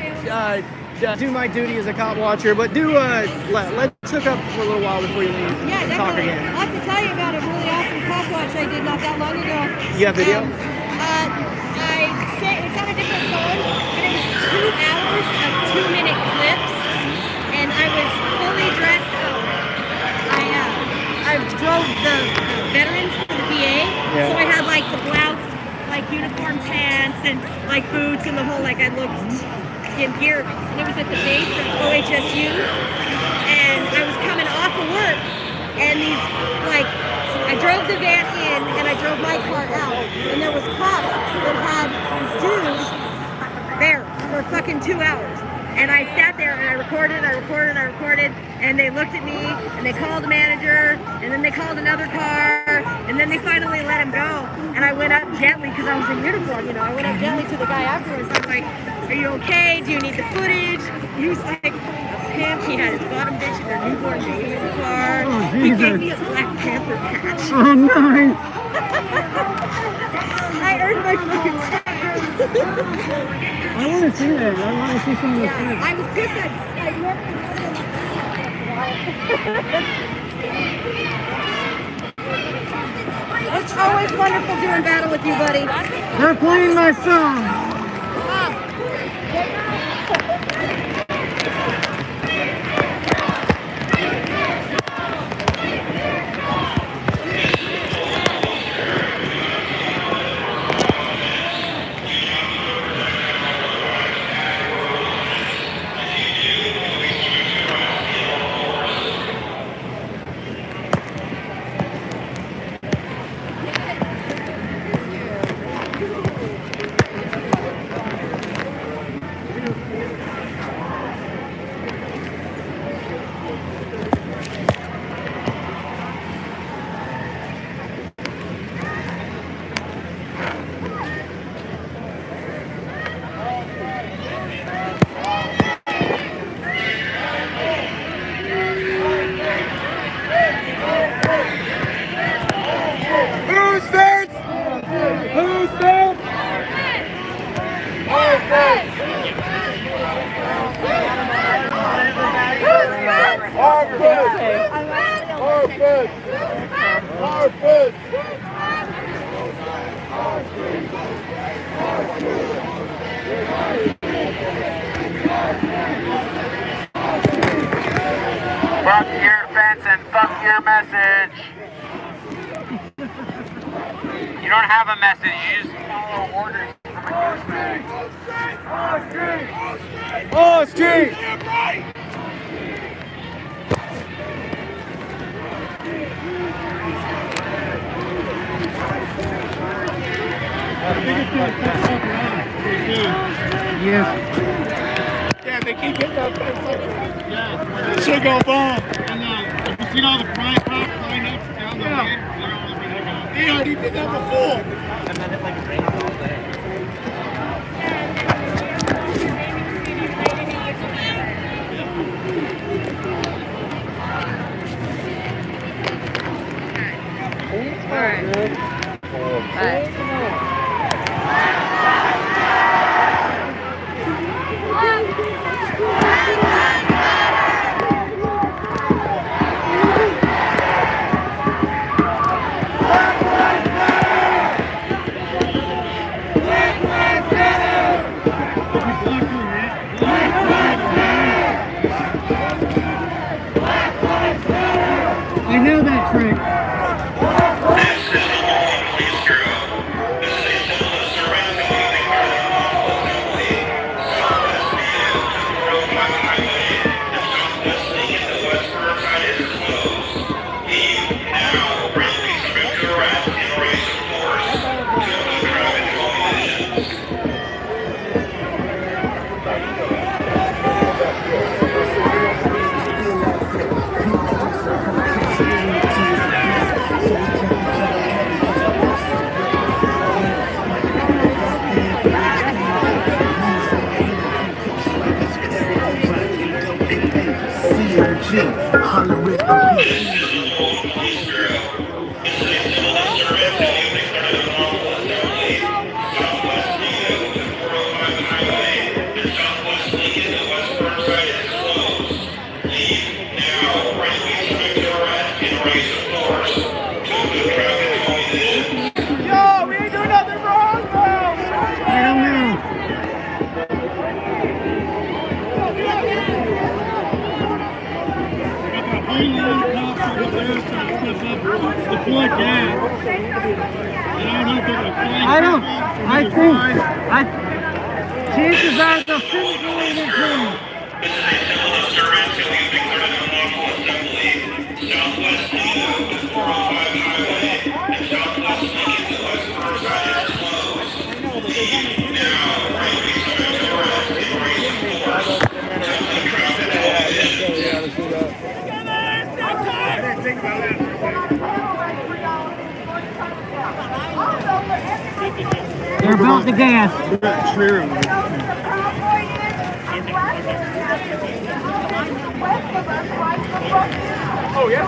duty as a cop watcher. But let's hook up for a little while before you leave. Yeah, and talk definitely. again. I'll have to tell you about a really awesome cop watch I did not that long ago. You have video? It's on a different phone, but it was 2 hours of 2-minute clips, and I was fully dressed up. I drove the veterans for the VA, so I had like the blouse, like uniform pants, and like boots, and the whole like I looked in gear. And it was at the base of OHSU, and I was coming off of work, and these like I drove the van in, and I drove my car out, and there was cops that had this dude there for fucking 2 hours. And I sat there and I recorded, and they looked at me, and they called the manager, and then they called another car, and then they finally let him go. And I went up gently, because I was in uniform, you know, I went up gently to the guy afterwards. I was like, are you okay? Do you need the footage? He was like, pimp. He had his bottom bitch and their newborn baby in the car. Oh, He Jesus. gave me a Black Panther patch. Oh, nice. I earned my fucking check. I want to see that. I want to see some of the Yeah, I was pissed. I It's always wonderful doing battle with you, buddy. They're playing my song. Fuck your fence and fuck your message. You don't have a message, you just follow orders from a douchebag. Oh, street! Yes. Yeah, they keep hitting that fence. Yeah. It should go bomb. And have you seen all the fry cops lined up down the way? They're all ready to go. He already did that before. I know that trick. Chances are they'll finish going in clean. They're about the gas. Oh, yeah?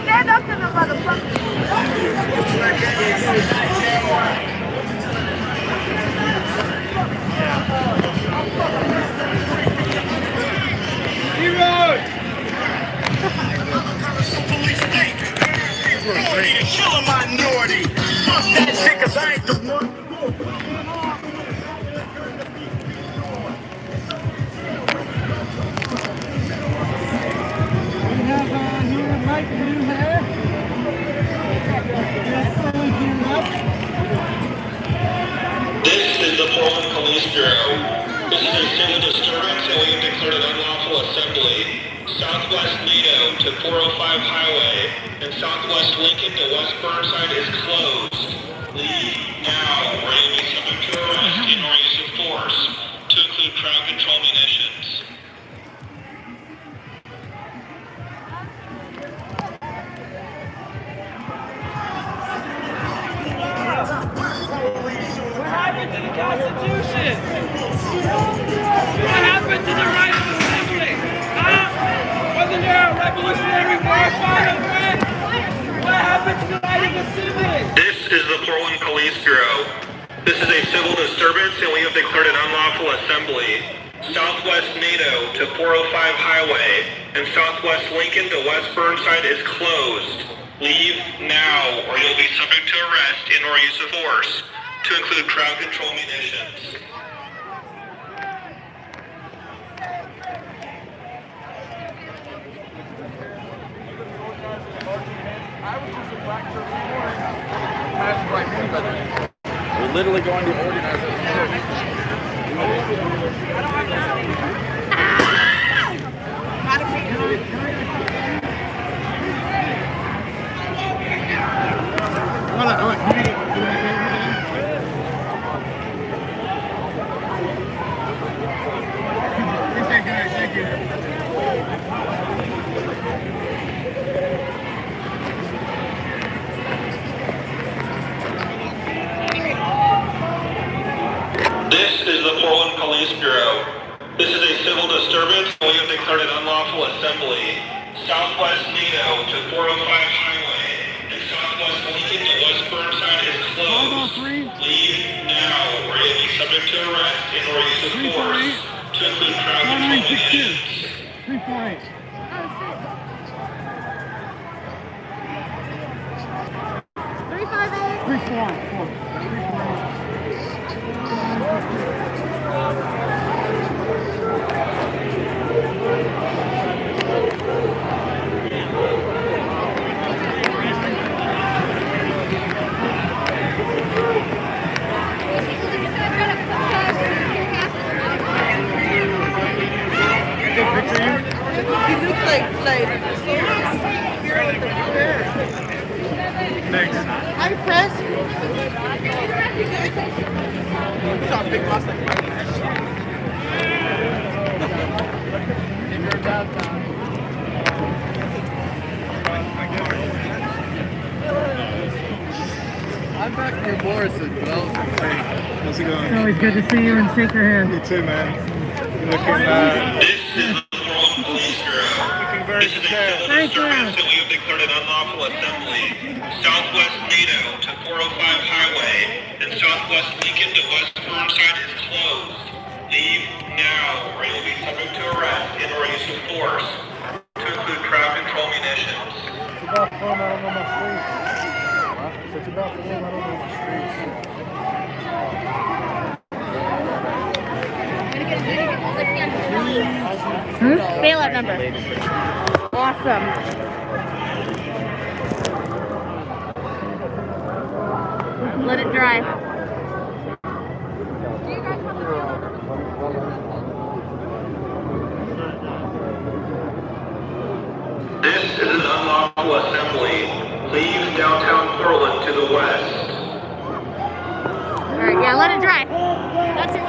Stand up to the motherfucker. Kill a minority. Fuck that shit, 'cause I ain't the one. We have here light blue hair. This is the Portland Police Bureau. This is a civil disturbance and we have declared an unlawful assembly. Southwest Lido to 405 Highway and Southwest Lincoln to West Burnside is closed. Leave now or you'll be subject to arrest and or use of force, to include crowd control munitions. What happened to the Constitution? What happened to the right of assembly? Huh? Wasn't there a revolutionary war fought over it? What happened to the right of assembly? This is the Portland Police Bureau. This is a civil disturbance and we have declared an unlawful unlawful assembly. Southwest NATO to 405 Highway and Southwest Lincoln to West Burnside is closed. Leave now or you'll be subject to arrest and or use of force, to include crowd control munitions. We're literally going to organize it. This is the Portland Police Bureau. This is a civil disturbance. We have declared an unlawful assembly. Southwest NATO to 405 Highway and Southwest Lincoln to West Burnside is closed. Leave now or you'll be subject to arrest and or use of force, to include crowd control munitions. 348. Thanks. Hi, Press. What's up, big boss? I'm back near Morrison, but I was how's it going? It's always good to see you and shake your hand. You too, man. You're looking, looking very prepared. Thank you. So we have declared an unlawful assembly. Southwest NATO to 405 Highway and Southwest Lincoln to West Burnside is closed. Leave now or you'll be subject to arrest and or use of force, to include crowd control munitions. It's about fun out on my streets. It's about fun out on my streets. Bailout number. Awesome. Let it dry. This is an unlawful assembly. Leave downtown Portland to the west. Alright, yeah, let it dry. That's your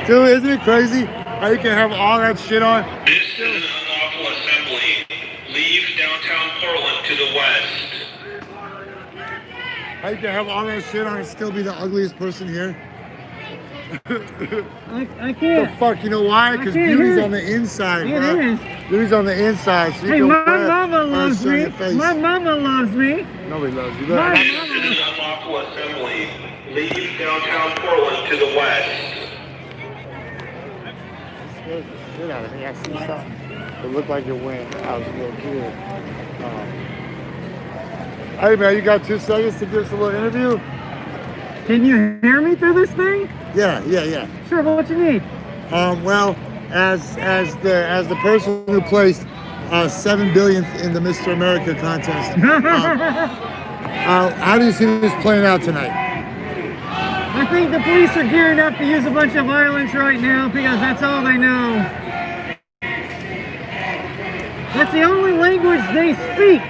Dude, isn't it crazy how you can have all that shit on? This is an unlawful assembly. Leave downtown Portland to the west. How you can have all that shit on and still be the ugliest person here? I can't. The fuck, you know why? Because beauty's on the inside, It bro. is. Beauty's on the inside, so you Hey, can my wear mama loves me. your face. My mama loves me. Nobody loves you. My This mama. is an unlawful assembly. Leave downtown Portland to the west. Scares the shit out of me. I see something. It looked like it went. I was a little kid. Hey man, you got 2 seconds to give us a little interview? Can you hear me through this thing? Yeah. Sure, what you need? Well, as the person who placed 7 billionth in the Mr. America contest, how do you see this playing out tonight? I think the police are gearing up to use a bunch of violence right now because that's all they know. That's the only language they speak.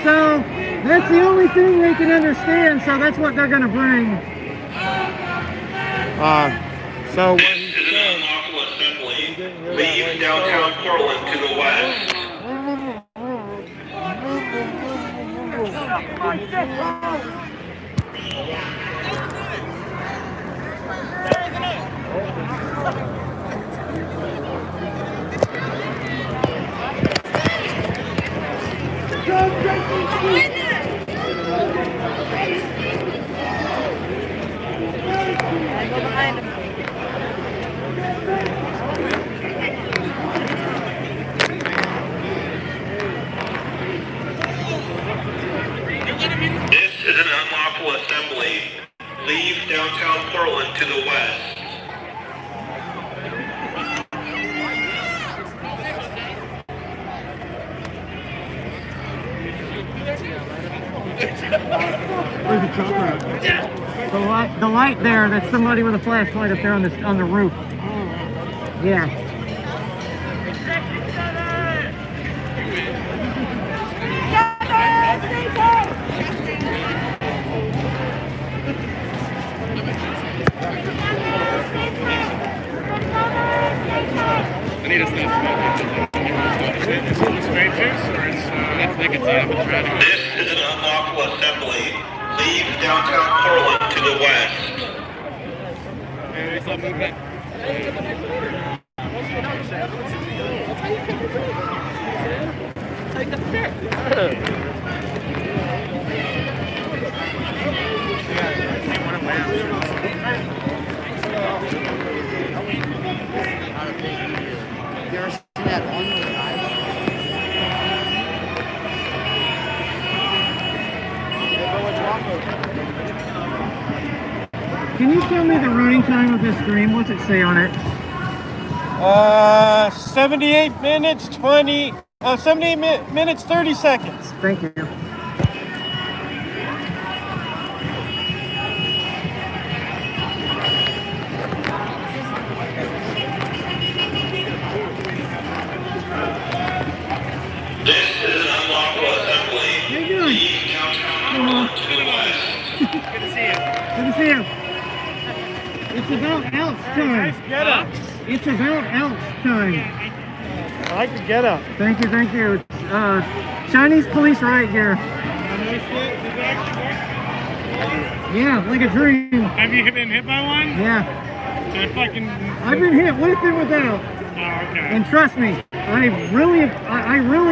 So that's the only thing they can understand, so that's what they're gonna bring. So This is an unlawful assembly. Leave downtown Portland to the west. to the west. Where's the chopper at? The light there, that's somebody with a flashlight up there on the roof. Yeah. I need to stop smoking. Straight juice or it's nicotine? This is an unlawful assembly. Leave downtown Portland to the west. Can you tell me the running time of this stream? What's it say on it? 78 minutes 30 seconds. Thank you. This is an unlawful assembly. How you doing? Leave downtown Portland to the west. Good to see you. Good to see you. It's about ounce time. Nice get up. It's about ounce time. I like the get up. Thank you, thank you. Chinese police riot gear. Yeah, like a dream. Have you been hit by one? Yeah. I've been hit with and without. Oh, okay. And trust me, I really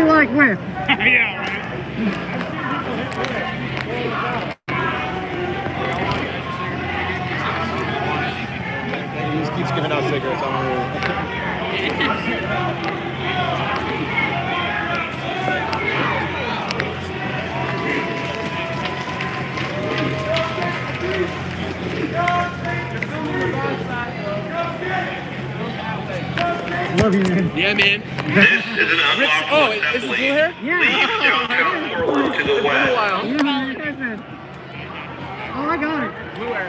like with. Yeah, right. He just keeps giving out cigarettes on the road. Love you, man. Yeah, man. This is an unlawful Oh, is it assembly. blue hair? Yeah. Leave downtown Portland to the west. Yeah, man, you guys did. Oh, I got it. Blue hair.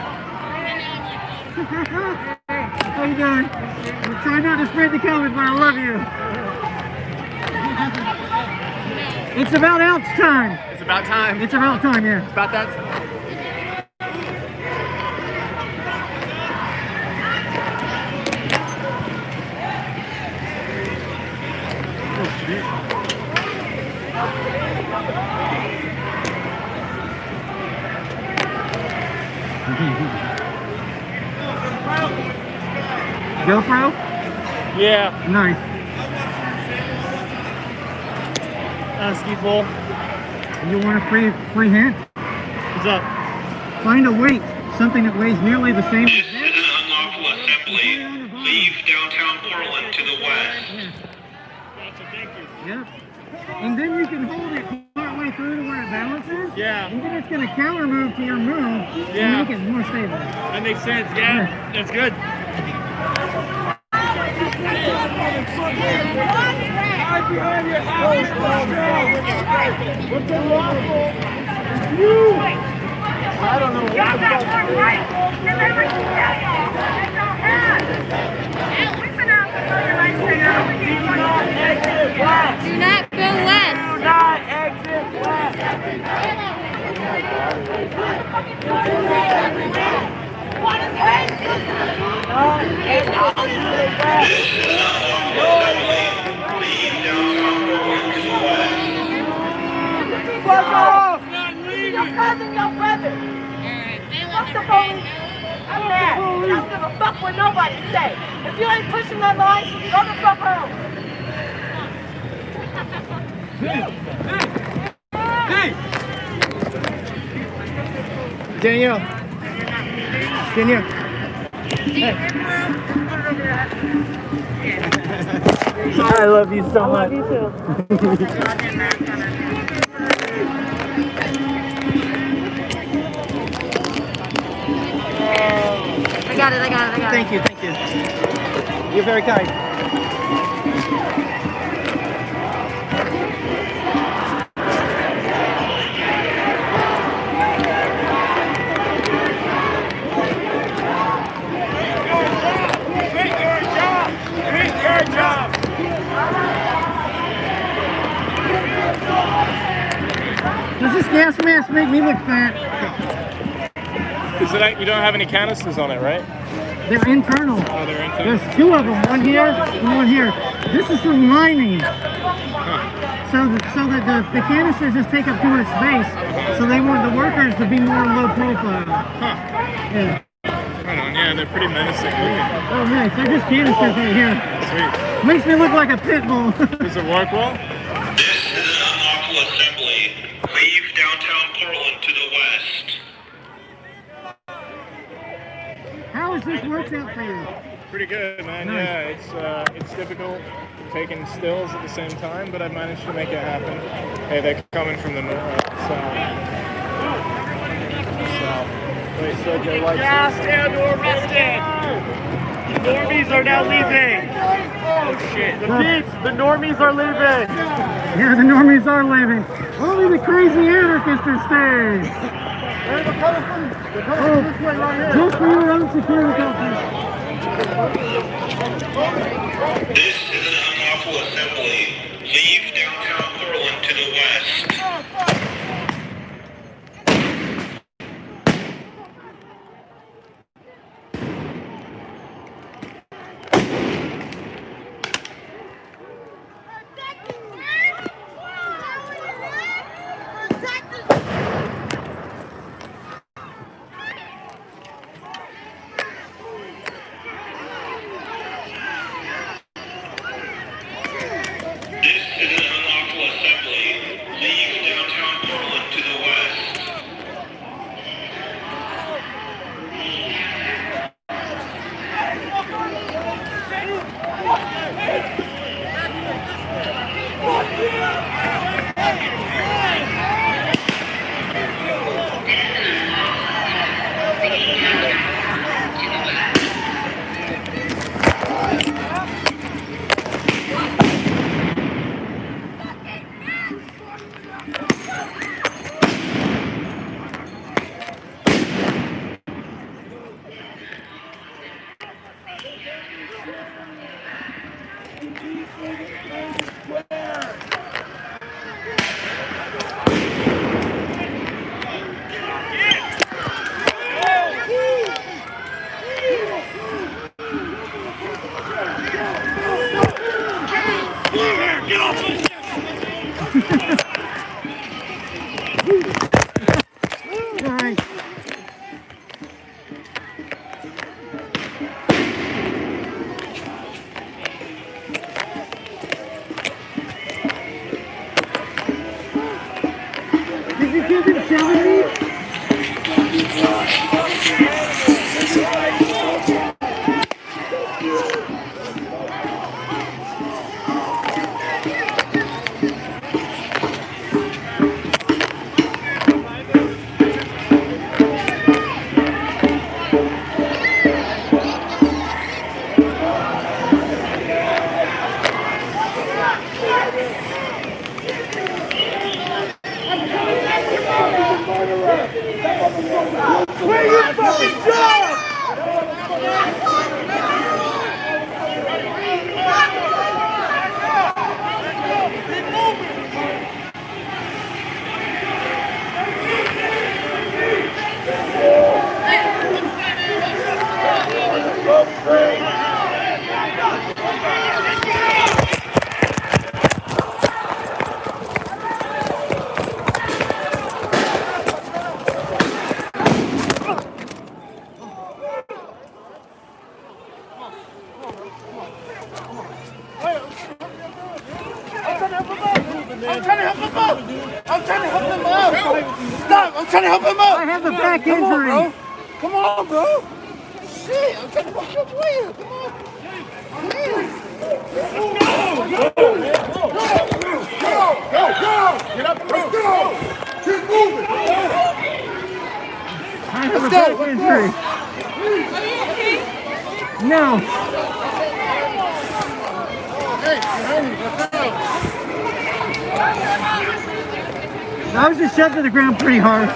How you doing? Try not to spread the COVID, but I love you. It's about ounce time. It's about time. It's about time, yeah. It's about that. GoPro? Yeah. Nice. Ski pole. You want a free hint? What's up? Find a weight, something that weighs nearly the same. This is an unlawful assembly. Leave downtown Portland to the west. Yeah. And then you can hold it partway through to where it balances. Yeah. And then it's going to counter move to your move Yeah. and make it more stable. That makes sense. Yeah. That's good. Behind your house, what's the waffle? I don't know what the fuck. Do not go west. Do not exit west. This is an unlawful assembly. Leave downtown Portland to the west. Fuck off! Your cousin, your brother. Fuck the police. I'm mad. I don't give a fuck what nobody say. If you ain't pushing that line, go the fuck home. Danielle. Danielle. Hey. I love you so much. I love you too. I got got it. Thank you. You're very kind. Does this gas mask make me look fat? Is it? You don't have any canisters on it, right? They're internal. Oh, they're internal. There's two of them, one here and one here. This is for lining. So that the canisters just take up too much space. So they want the workers to be more low profile. Yeah. Right on, yeah, they're pretty menacing looking. Oh, nice. They're just canisters right here. Sweet. Makes me look like a pit bull. Does it work well? This is an unlawful assembly. Leave downtown Portland to the west. How has this worked out for you? Pretty good, man. Nice. Yeah, it's difficult taking stills at the same time, but I've managed to make it happen. Hey, they're coming from the north, Wait, so your lights Gassed and or arrested. The normies are now leaving. Oh shit. The normies are leaving. Yeah, the normies are leaving. Only the crazy anarchists are staying. They're coming this way right here. Just for your own security company. This is an unlawful assembly. Leave downtown Portland to the west. Did you give him 70? Where you fucking go? I'm trying to help him out. Stop! I'm trying to help him out. I have a back injury. Come on, bro. Shit! I'm trying to help your boy. Come on. Go! Get up, go! Keep moving. I have a back injury. No. Hey, behind me, what's up? I was just shoved to the ground pretty hard.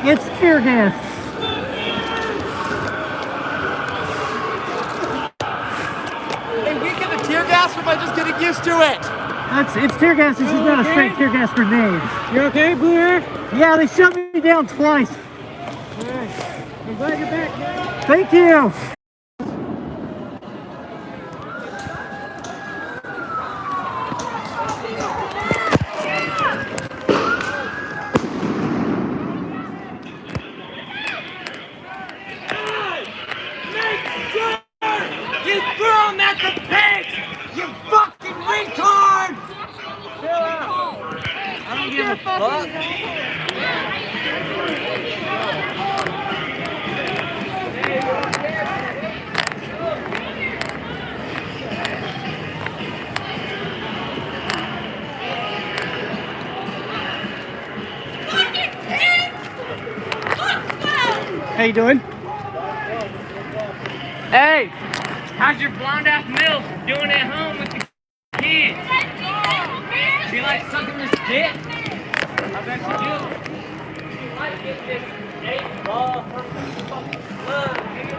It's tear gas. Hey, we get the tear gas or am I just getting used to it? It's tear gas. This is not a straight tear gas grenade. You okay, Blue Air? Yeah, they shoved me down twice. Alright. I'm glad you're back, man. Thank you. You threw him at the pigs! You fucking retard! I don't give a fuck. How you doing? Hey, how's your blonde ass MILF doing at home with the kids? She like sucking this dick? I bet she do. She might get this 8-ball from the fucking club, dude.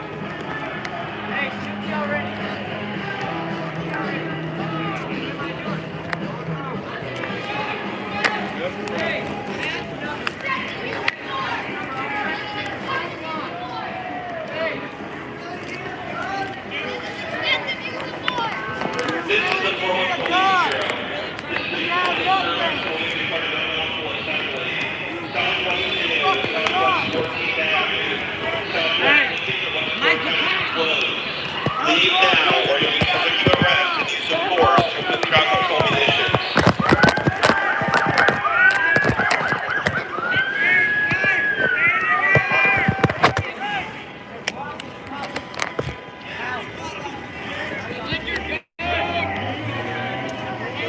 Hey, shoot me already. This is the Portland Police Bureau. This is a fully funded unlawful assembly. Southwest Video, Southwest 14th Avenue, Southwest closed. Leave now or you'll be subject to arrest and use of force with crowd control munitions.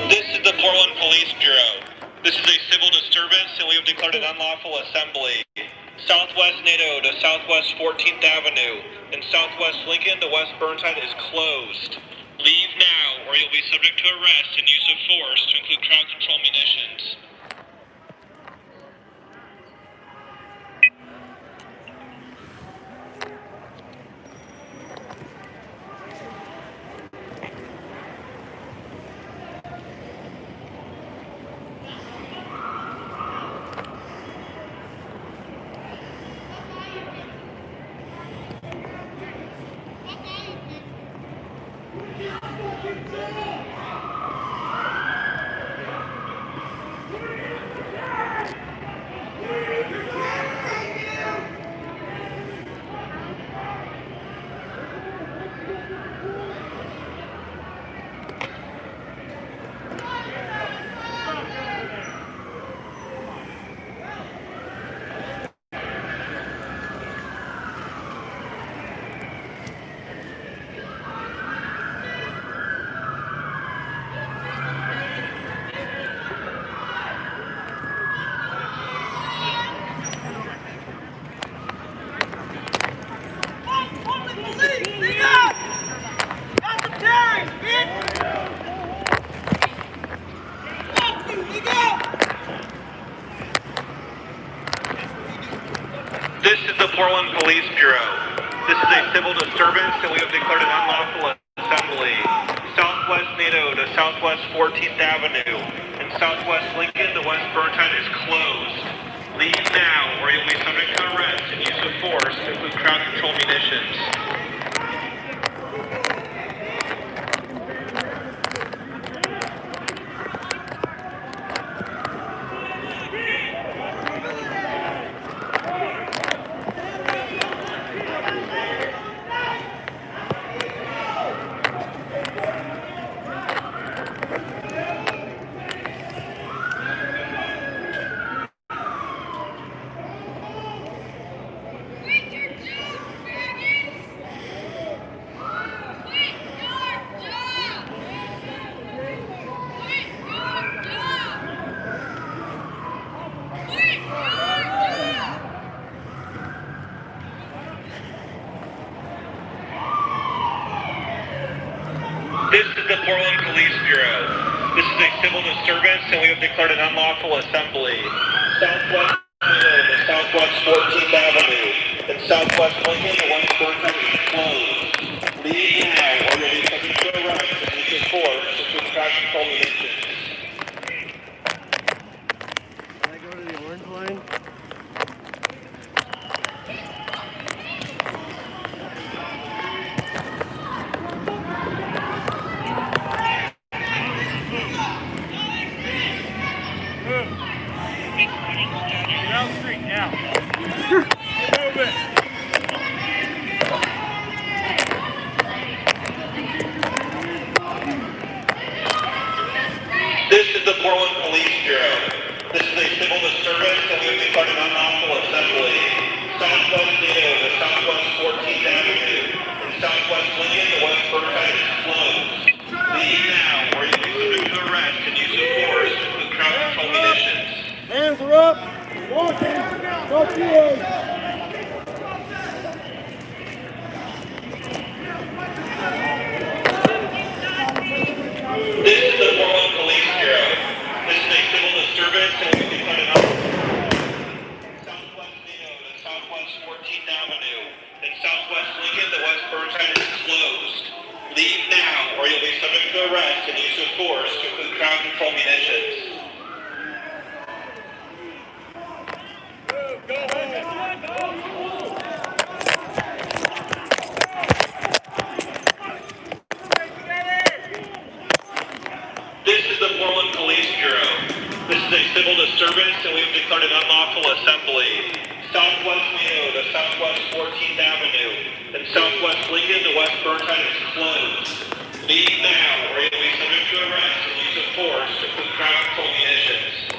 This is the Portland Police Bureau. This is a civil disturbance and we have declared an unlawful assembly. Southwest NATO to Southwest 14th Avenue. In Southwest Lincoln, the West Burnside is closed. Leave now, or you'll be subject to arrest and use of force, to include crowd control munitions. This is the Portland Police Bureau. This is a civil disturbance and we have declared an unlawful assembly. Southwest NATO to Southwest 14th Avenue. In Southwest Lincoln, the West Burnside is closed. Leave now or you'll be subject to arrest and use of force to include crowd control munitions. This is the Portland Police Bureau. This is a civil disturbance and we have declared an unlawful assembly. Southwest to Southwest 14th Avenue. In Southwest Lincoln, the West Burnside is closed. Leave now or you'll be subject to arrest and use of force to include crowd control munitions. Can I go to the orange line? Down the street now. Move it. This is the Portland Police Bureau. This is a civil disturbance and we have declared an unlawful assembly. Southwest NATO to Southwest 14th Avenue. In Southwest Lincoln, the West Burnside is closed. Leave now or you'll be subject to arrest and use of force to include crowd control munitions. Hands are up. Walking. Go forward. This is the Portland Police Bureau. This is a civil disturbance and we declared an Southwest NATO to Southwest 14th Avenue. In Southwest Lincoln, the West Burnside is closed. Leave now or you'll be subject to arrest and use of force to include crowd control munitions. This is the Portland Police Bureau. This is a civil disturbance and we have declared an unlawful assembly. Southwest NATO to Southwest 14th Avenue. In Southwest Lincoln, the West Burnside is closed. Leave now or you'll be subject to arrest and use of force to include crowd control munitions.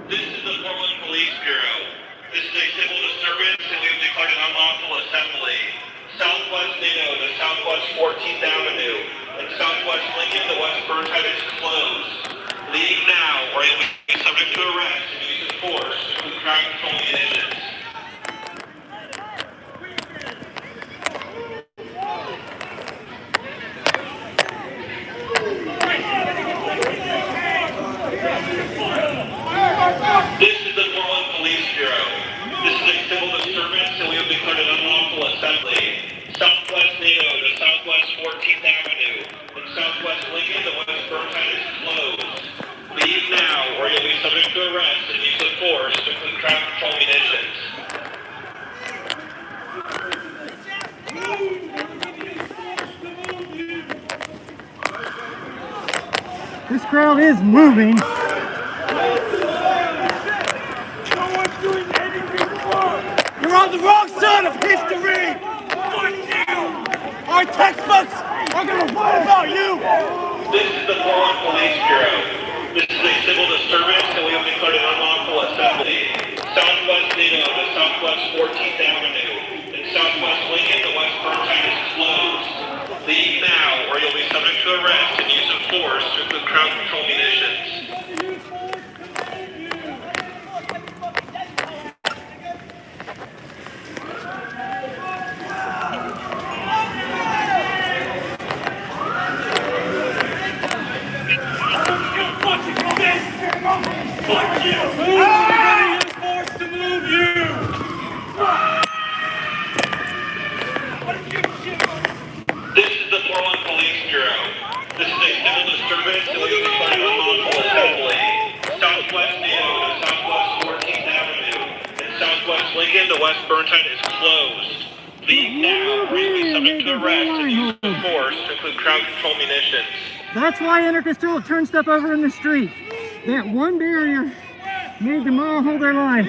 This is the Portland Police Bureau. This is a civil disturbance and we have declared an unlawful assembly. Southwest NATO to Southwest 14th Avenue. And Southwest Lincoln to West Burnside is closed. Leave now or you'll be subject to arrest and use of force to include crowd control munitions. This is the Portland Police Bureau. This is a civil disturbance and we have declared an unlawful assembly. Southwest NATO to Southwest 14th Avenue and Southwest Lincoln to West Burnside is closed. Leave now or you'll be subject to arrest and use of force to include crowd control munitions. This crowd is moving. You're on the wrong side of history! Fuck you! Our textbooks are gonna write about you! This is the Portland Police Bureau. This is a civil disturbance and we have declared an unlawful assembly. Southwest NATO to Southwest 14th Avenue and Southwest Lincoln to West Burnside is closed. Leave now or you'll be subject to arrest and use of force to include crowd control munitions. Fuck you! Everybody is forced to move you! This is the Portland Police Bureau. This is a civil disturbance and we have declared an unlawful assembly. Southwest NATO to Southwest 14th Avenue and Southwest Lincoln to West Burnside is closed. Leave now or you'll be subject to arrest and use of force to include crowd control munitions. That's why Intercontrol turned stuff over in the street. That one barrier made them all hold their line.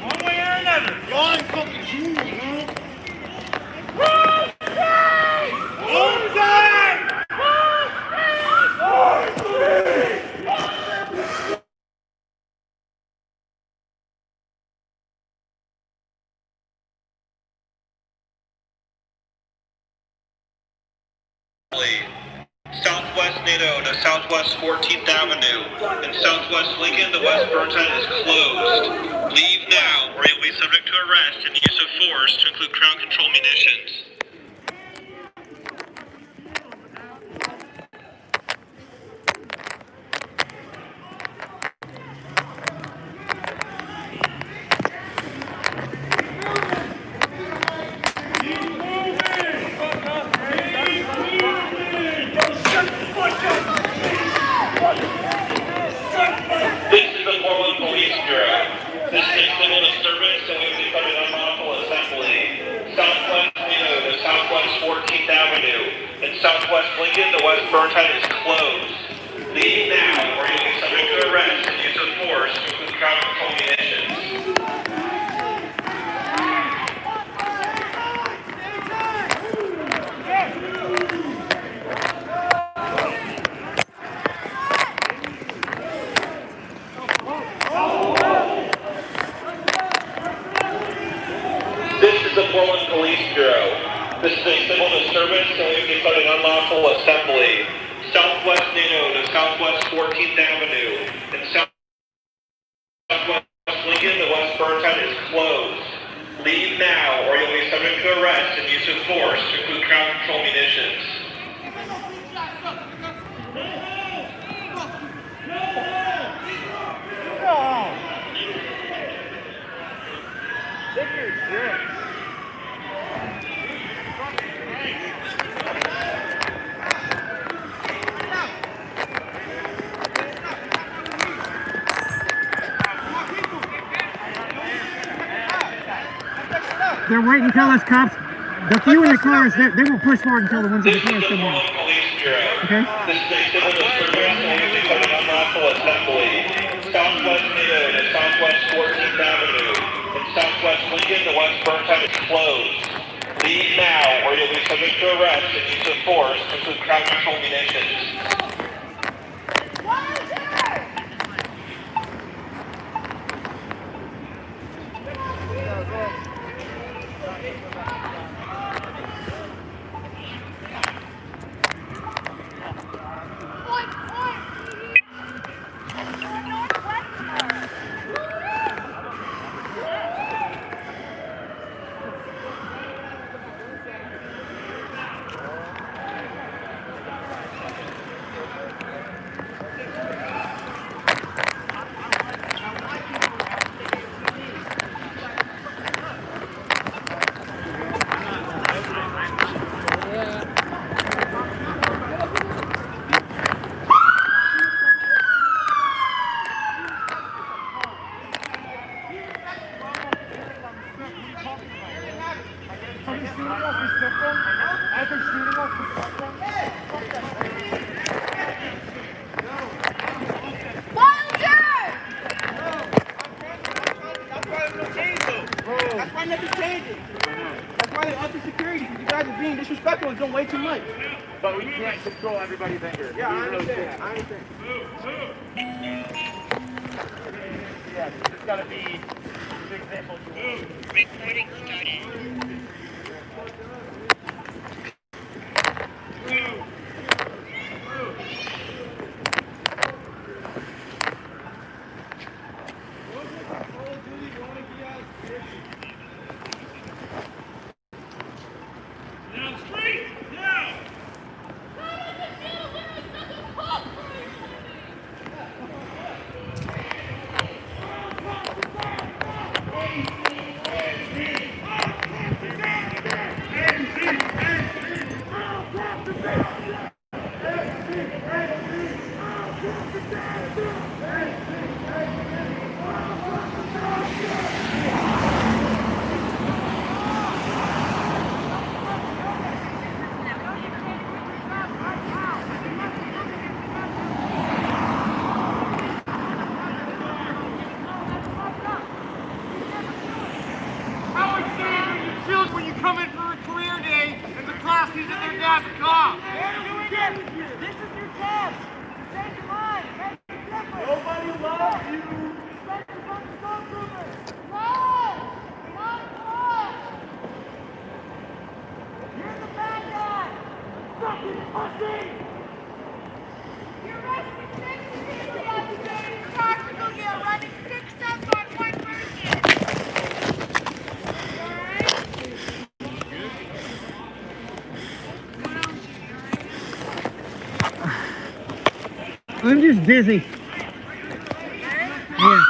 One way or another. Y'all ain't fucking cool, man. Southwest NATO to Southwest 14th Avenue and Southwest Lincoln to West Burnside is closed. Leave now or you'll be subject to arrest and use of force to include crowd control munitions. This is the Portland Police Bureau. This is a civil disturbance and we have declared an unlawful assembly. Southwest NATO to Southwest 14th Avenue and Southwest Lincoln to West Burnside is closed. Leave now or you'll be subject to arrest and use of force to include crowd control munitions. This is the Portland Police Bureau. This is a civil disturbance and we have declared an unlawful assembly. Southwest NATO to Southwest 14th Avenue and Southwest Lincoln to West Burnside is closed. Leave now or you'll be subject to arrest and use of force to include crowd control munitions. They're waiting until us cops, the few in the cars, they won't push forward until the ones in the cars come on. Okay? This is a civil disturbance and we have declared an unlawful assembly. Southwest NATO to Southwest 14th Avenue and Southwest Lincoln to West Burnside is closed. Leave now or you'll be subject to arrest and use of force to include crowd control munitions. That's why nothing changes. That's why they're up to security, because you guys are being disrespectful and doing way too much. But we can't control everybody's anger. Yeah, I understand. I understand. Yeah, it's got to be an example. Recording started. When you come in for a career day and the class sees that their dad's a cop. This is your chance to change your mind. Make it different. Nobody loves you. Respect the fucking stormtroopers. No! Not us! You're the bad guy. Fucking pussy! You're arresting 6 people on today's tactical gear, running 6 steps on one person. I'm just dizzy. Yeah.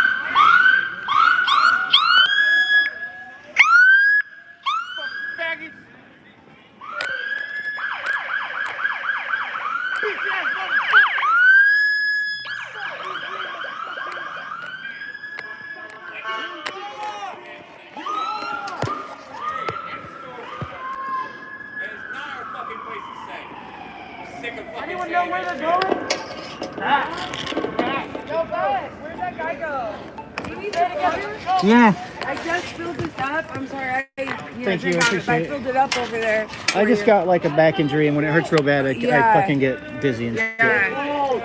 Anyone know where they're going? Go back. Where'd that guy go? Do you need some water? Yeah. I just filled this up. I'm sorry. Thank you. I I appreciate it. filled it up over there. I just got like a back injury, and when it hurts real bad, I Yeah. fucking get dizzy and shit. All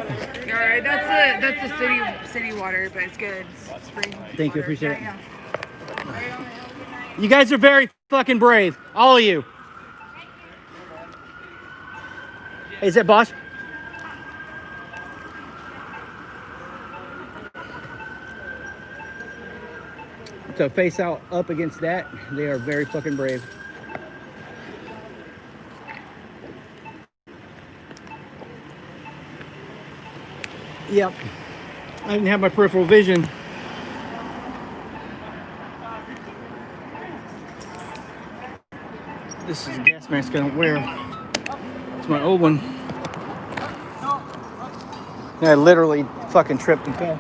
right, that's the city water, but it's good. It's spring. Thank you. water. Appreciate it. Yeah. You guys are very fucking brave. All of you. Hey, is that boss? To face out up against that, they are very fucking brave. Yep. I didn't have my peripheral vision. This is a gas mask I don't wear. It's my old one. I literally fucking tripped and fell.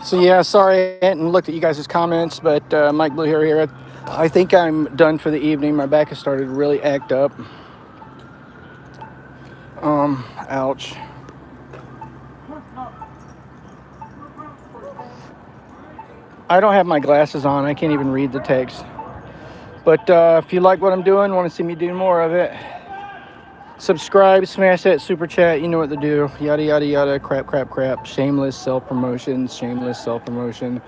So yeah, sorry I hadn't looked at you guys' comments, but Mike Blue here. I think I'm done for the evening. My back has started to really act up. Ouch. I don't have my glasses on. I can't even read the text. But if you like what I'm doing, want to see me do more of it, subscribe, smash that super chat. You know what to do. Yada, yada, yada. Crap, crap, crap. Shameless self-promotion. Shameless self-promotion.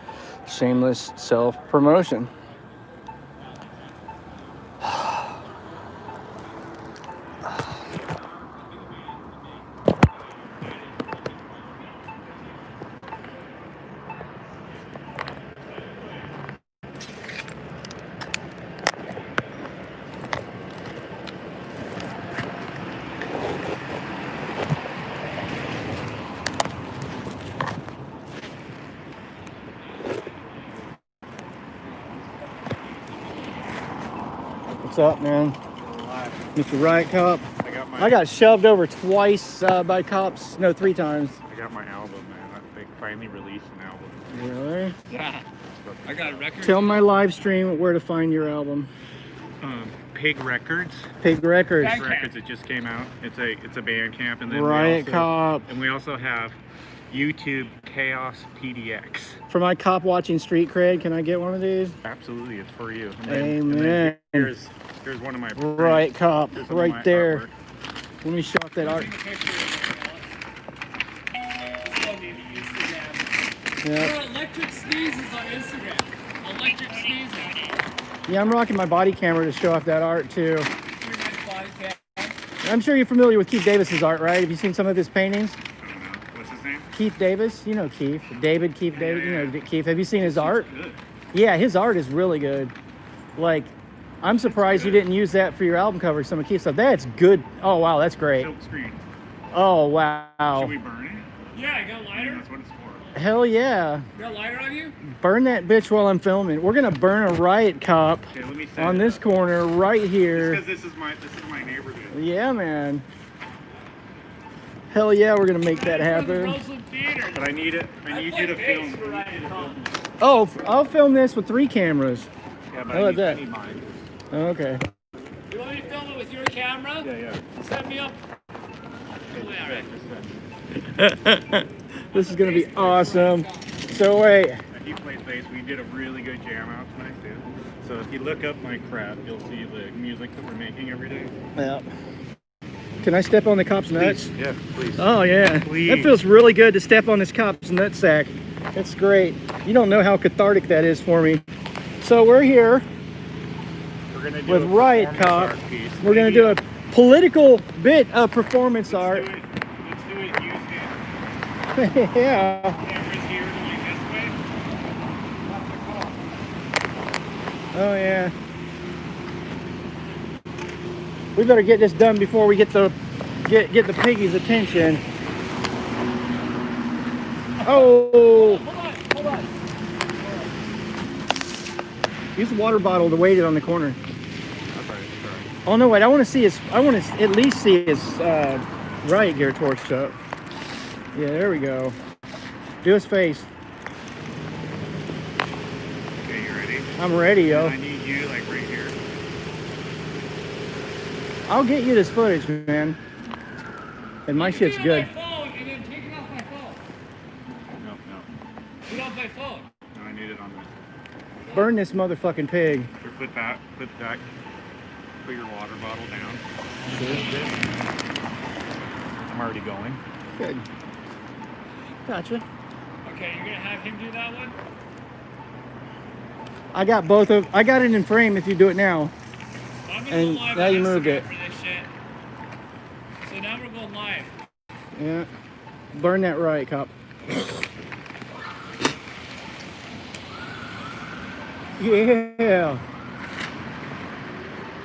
Shameless self-promotion. What's up, man? Mr. Riot Cop. I I got shoved over twice by cops. No, 3 times. I got my album, man. They finally released an album. Really? Yeah. I got a record. Tell my live stream where to find your album. Pig Records. Pig Records. Pig Records. It just came out. It's a band camp, and then Riot Cop. And we also have YouTube Chaos PDX. For my cop watching street cred, can I get one of these? Absolutely, it's for you. Amen. Here's one of my Riot Cop, right there. Artwork. Let me show off that art. Yeah. Electric sneezes on Instagram. Electric sneezes. Yeah, I'm rocking my body camera to show off that art too. I'm sure you're familiar with Keith Davis's art, right? Have you seen some of his paintings? I don't know. What's his name? Keith Davis, you know Keith. David. You know Keith. Have you seen his art? Good. Yeah, his art is really good. Like, I'm surprised you didn't use that for your album cover. Some of Keith's stuff. That's good. Oh wow, that's great. Silk screen. Oh wow. Should we burn it? Yeah, I got a lighter. That's what it's for. Hell yeah. You got a lighter on you? Burn that bitch while I'm filming. We're gonna burn a Riot Cop Okay, let me set on it this up. corner right here. Because this is my neighborhood. Yeah, man. Hell yeah, we're gonna make that happen. Roseland Theater. But I need you to film. Oh, I'll film this with 3 cameras. Yeah, but How about I that? need mine. Okay. You want me to film it with your camera? Yeah. Set me up. This is gonna be awesome. So wait. He plays bass. We did a really good jam out tonight too. So if you look up my crap, you'll see the music that we're making every day. Yeah. Can I step on the cop's nuts? Please. Yeah, please. Oh yeah. Please. That feels really good to step on this cop's nutsack. That's great. You don't know how cathartic that is for me. So we're here We're gonna do with a Riot performance Cop. art piece. We're gonna do a political bit of performance art. Let's do it used in. Yeah. Cameras here going this way. Oh yeah. We better get this done before we get the piggy's attention. Oh! Hold on. Use the water bottle to weight it on the corner. Sorry. Oh no! Wait! I want to at least see his riot gear torched up. Yeah, there we go. Do his face. Okay, you ready? I'm ready, yo. I need you like right here. I'll get you this footage, man. And my shit's good. My phone and then take it off my phone. No. Get off my phone. No, I need it on this. Burn this motherfucking pig. Here, put your water bottle down. I'm already going. Good. Gotcha. Okay, you're gonna have him do that one? I got it in frame if you do it now. I'm gonna And go live now on you moved Instagram it. for this shit. So now we're going live. Yeah. Burn that Riot Cop. Yeah.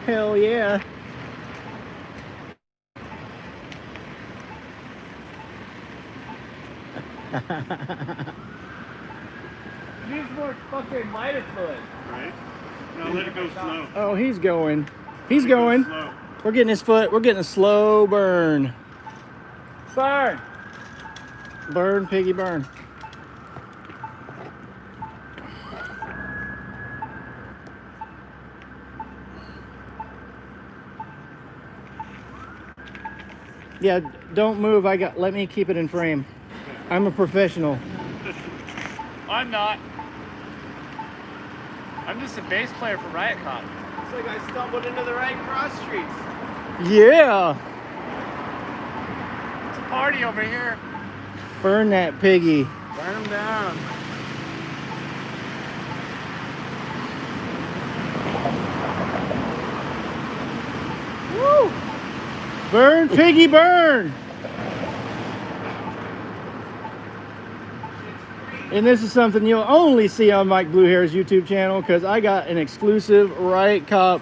Hell yeah. Needs more fucking lighter fluid. Right? No, let it go slow. Oh, he's going. He's going. Slow. We're getting his foot. We're getting a slow burn. Burn. Burn, piggy, burn. Yeah, don't move. Let me keep it in frame. I'm a professional. I'm not. I'm just a bass player for Riot Cop. It's like I stumbled into the right cross streets. Yeah. It's a party over here. Burn that piggy. Burn them down. Woo! Burn, piggy, burn! And this is something you'll only see on Mike Blue Hair's YouTube channel because I got an exclusive Riot Cop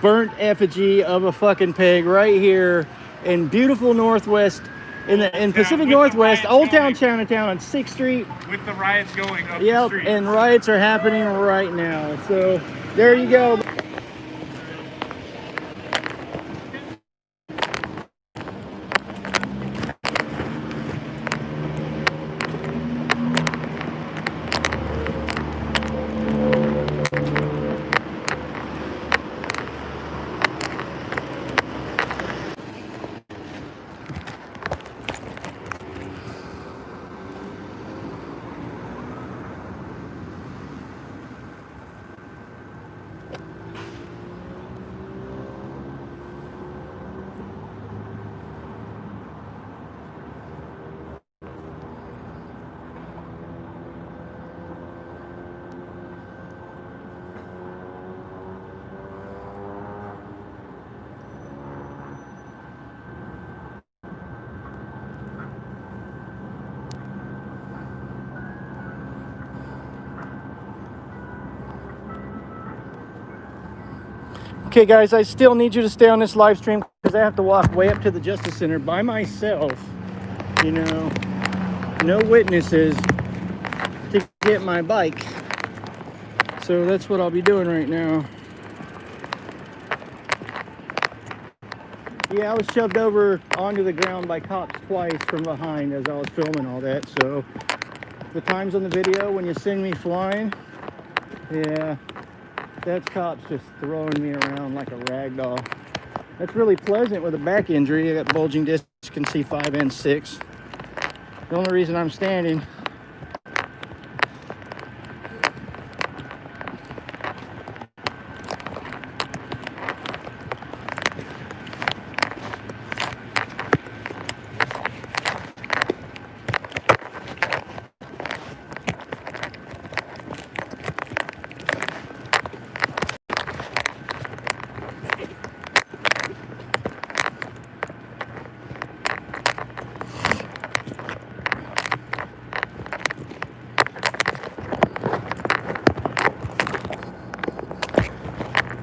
burnt effigy of a fucking pig right here in beautiful Northwest, in Pacific Northwest, Old Town Chinatown on 6th Street. With the riots going up the Yep, street. and riots are happening right now. So there you go. Okay, guys, I still need you to stay on this live stream because I have to walk way up to the Justice Center by myself. You know, no witnesses to get my bike. So that's what I'll be doing right now. Yeah, I was shoved over onto the ground by cops twice from behind as I was filming all that. So the times on the video when you send me flying, yeah, that's cops just throwing me around like a rag doll. That's really pleasant with a back injury. I got bulging discs in C5 and 6. The only reason I'm standing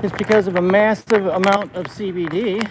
is because of a massive amount of CBD.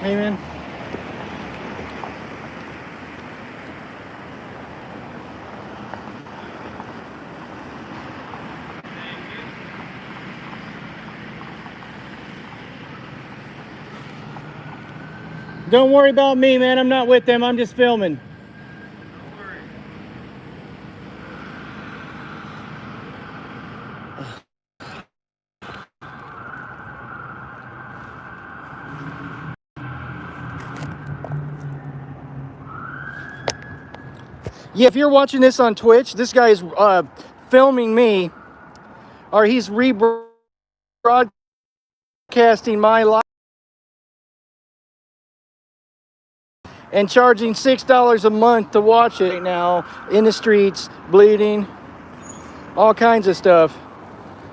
Hey, man. Don't worry about me, man. I'm not with them. I'm just filming. Yeah, if you're watching this on Twitch, this guy is filming me, or he's rebroadcasting my live and charging $6 a month to watch it right now in the streets, bleeding, all kinds of stuff.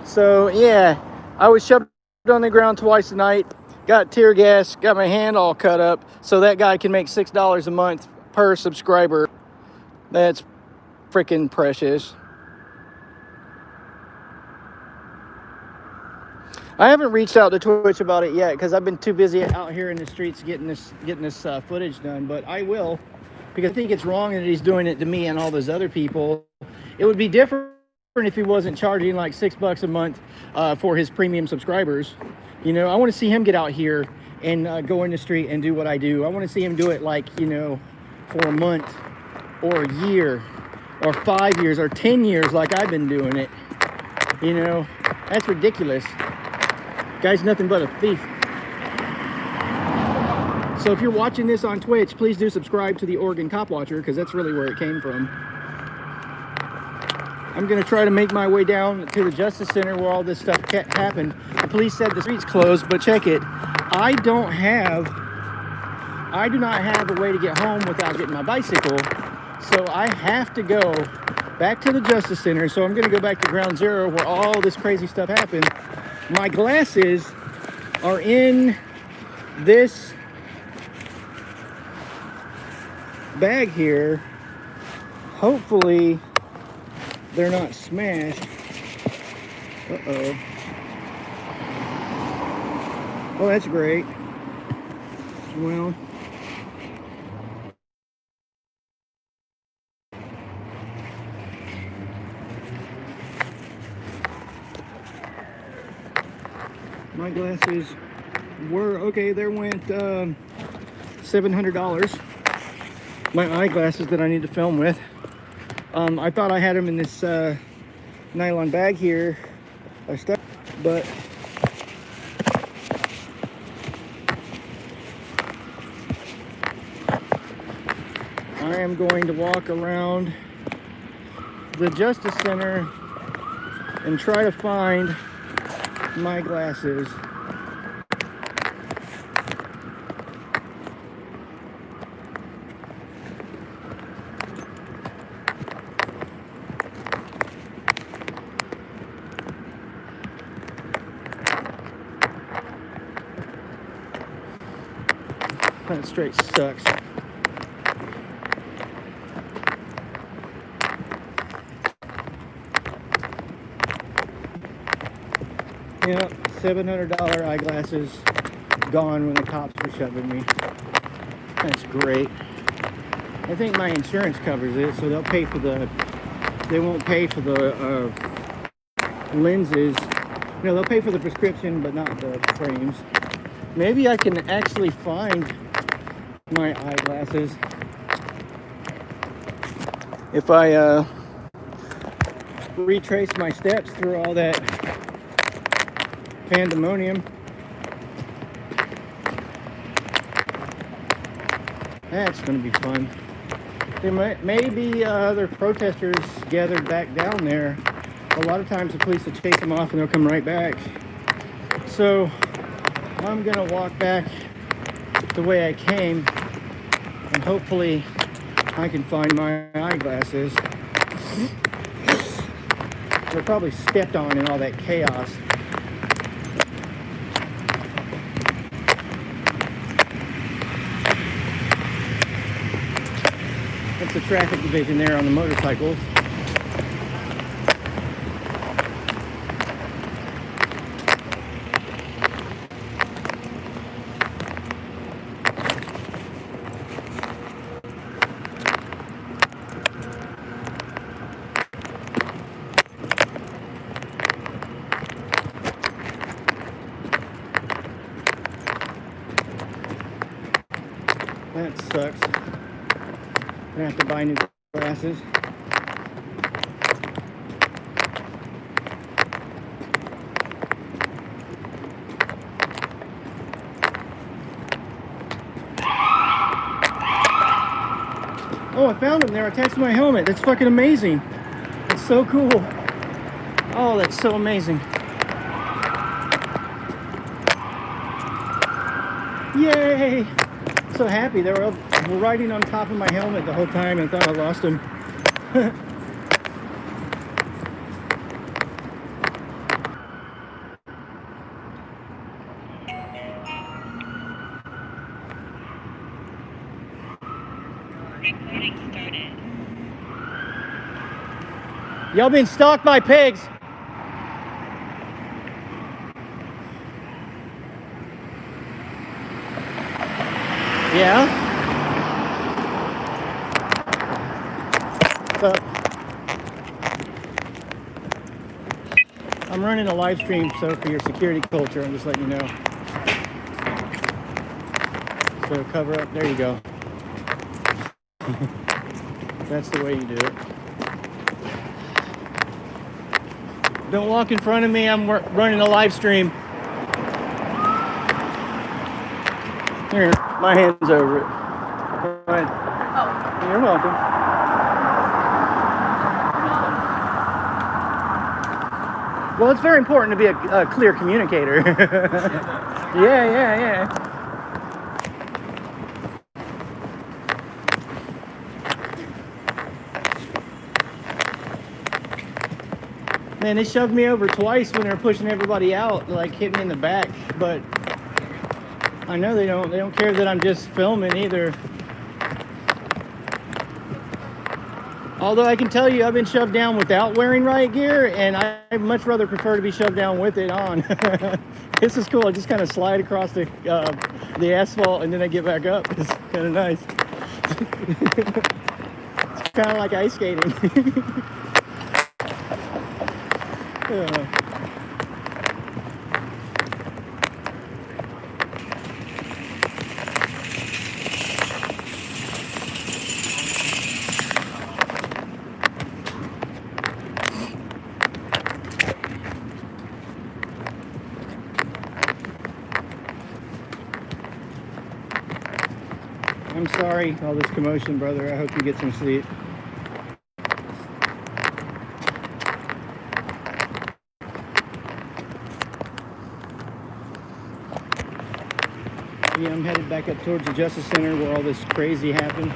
So yeah, I was shoved on the ground twice tonight, got tear gas, got my hand all cut up, so that guy can make $6 a month per subscriber. That's freaking precious. I haven't reached out to Twitch about it yet because I've been too busy out here in the streets getting this footage done, but I will, because I think it's wrong that he's doing it to me and all those other people. It would be different if he wasn't charging like $6 a month for his premium subscribers. You know, I want to see him get out here and go in the street and do what I do. I want to see him do it, like, you know, for a month or a year or 5 years or 10 years like I've been doing it. You know, that's ridiculous. Guy's nothing but a thief. So if you're watching this on Twitch, please do subscribe to the Oregon Cop Watcher, because that's really where it came from. I'm going to try to make my way down to the Justice Center where all this stuff happened. The police said the street's closed, but check it. I do not have a way to get home without getting my bicycle. So I have to go back to the Justice Center. So I'm going to go back to ground zero where all this crazy stuff happened. My glasses are in this bag here. Hopefully they're not smashed. Uh-oh. Oh, that's great. Well, my glasses were okay. There went $700. My eyeglasses that I need to film with. I thought I had them in this nylon bag here. I stuck, but I am going to walk around the Justice Center and try to find my glasses. That straight sucks. Yeah, $700 eyeglasses gone when the cops were shoving me. That's great. I think my insurance covers it, so they'll pay for they won't pay for the lenses. No, they'll pay for the prescription, but not the frames. Maybe I can actually find my eyeglasses if I retrace my steps through all that pandemonium. That's going to be fun. There may be other protesters gathered back down there. A lot of times the police will chase them off and they'll come right back. So I'm going to walk back the way I came and hopefully I can find my eyeglasses. They're probably stepped on in all that chaos. That's the traffic division there on the motorcycles. That sucks. I have to buy new glasses. Oh, I found them. They're attached to my helmet. That's fucking amazing. It's so cool. Oh, that's so amazing. Yay! So happy. They were riding on top of my helmet the whole time and thought I lost them. Recording started. Y'all been stalked by pigs. Yeah? So, I'm running a live stream, so for your security culture, I'm just letting you know. So cover up, there you go. That's the way you do it. Don't walk in front of me, I'm running a live stream. Here, my hand's over it. Go ahead. Oh. You're welcome. Well, it's very important to be a clear communicator. Yeah. Man, they shoved me over twice when they were pushing everybody out, like hit me in the back. But I know they don't care that I'm just filming either. Although I can tell you, I've been shoved down without wearing riot gear, and I'd much rather prefer to be shoved down with it on. This is cool. I just kind of slide across the asphalt, and then I get back up. It's kind of nice. It's kind of like ice skating. Yeah. I'm sorry, all this commotion, brother. I hope you get some sleep. Yeah, I'm headed back up towards the Justice Center where all this crazy happened.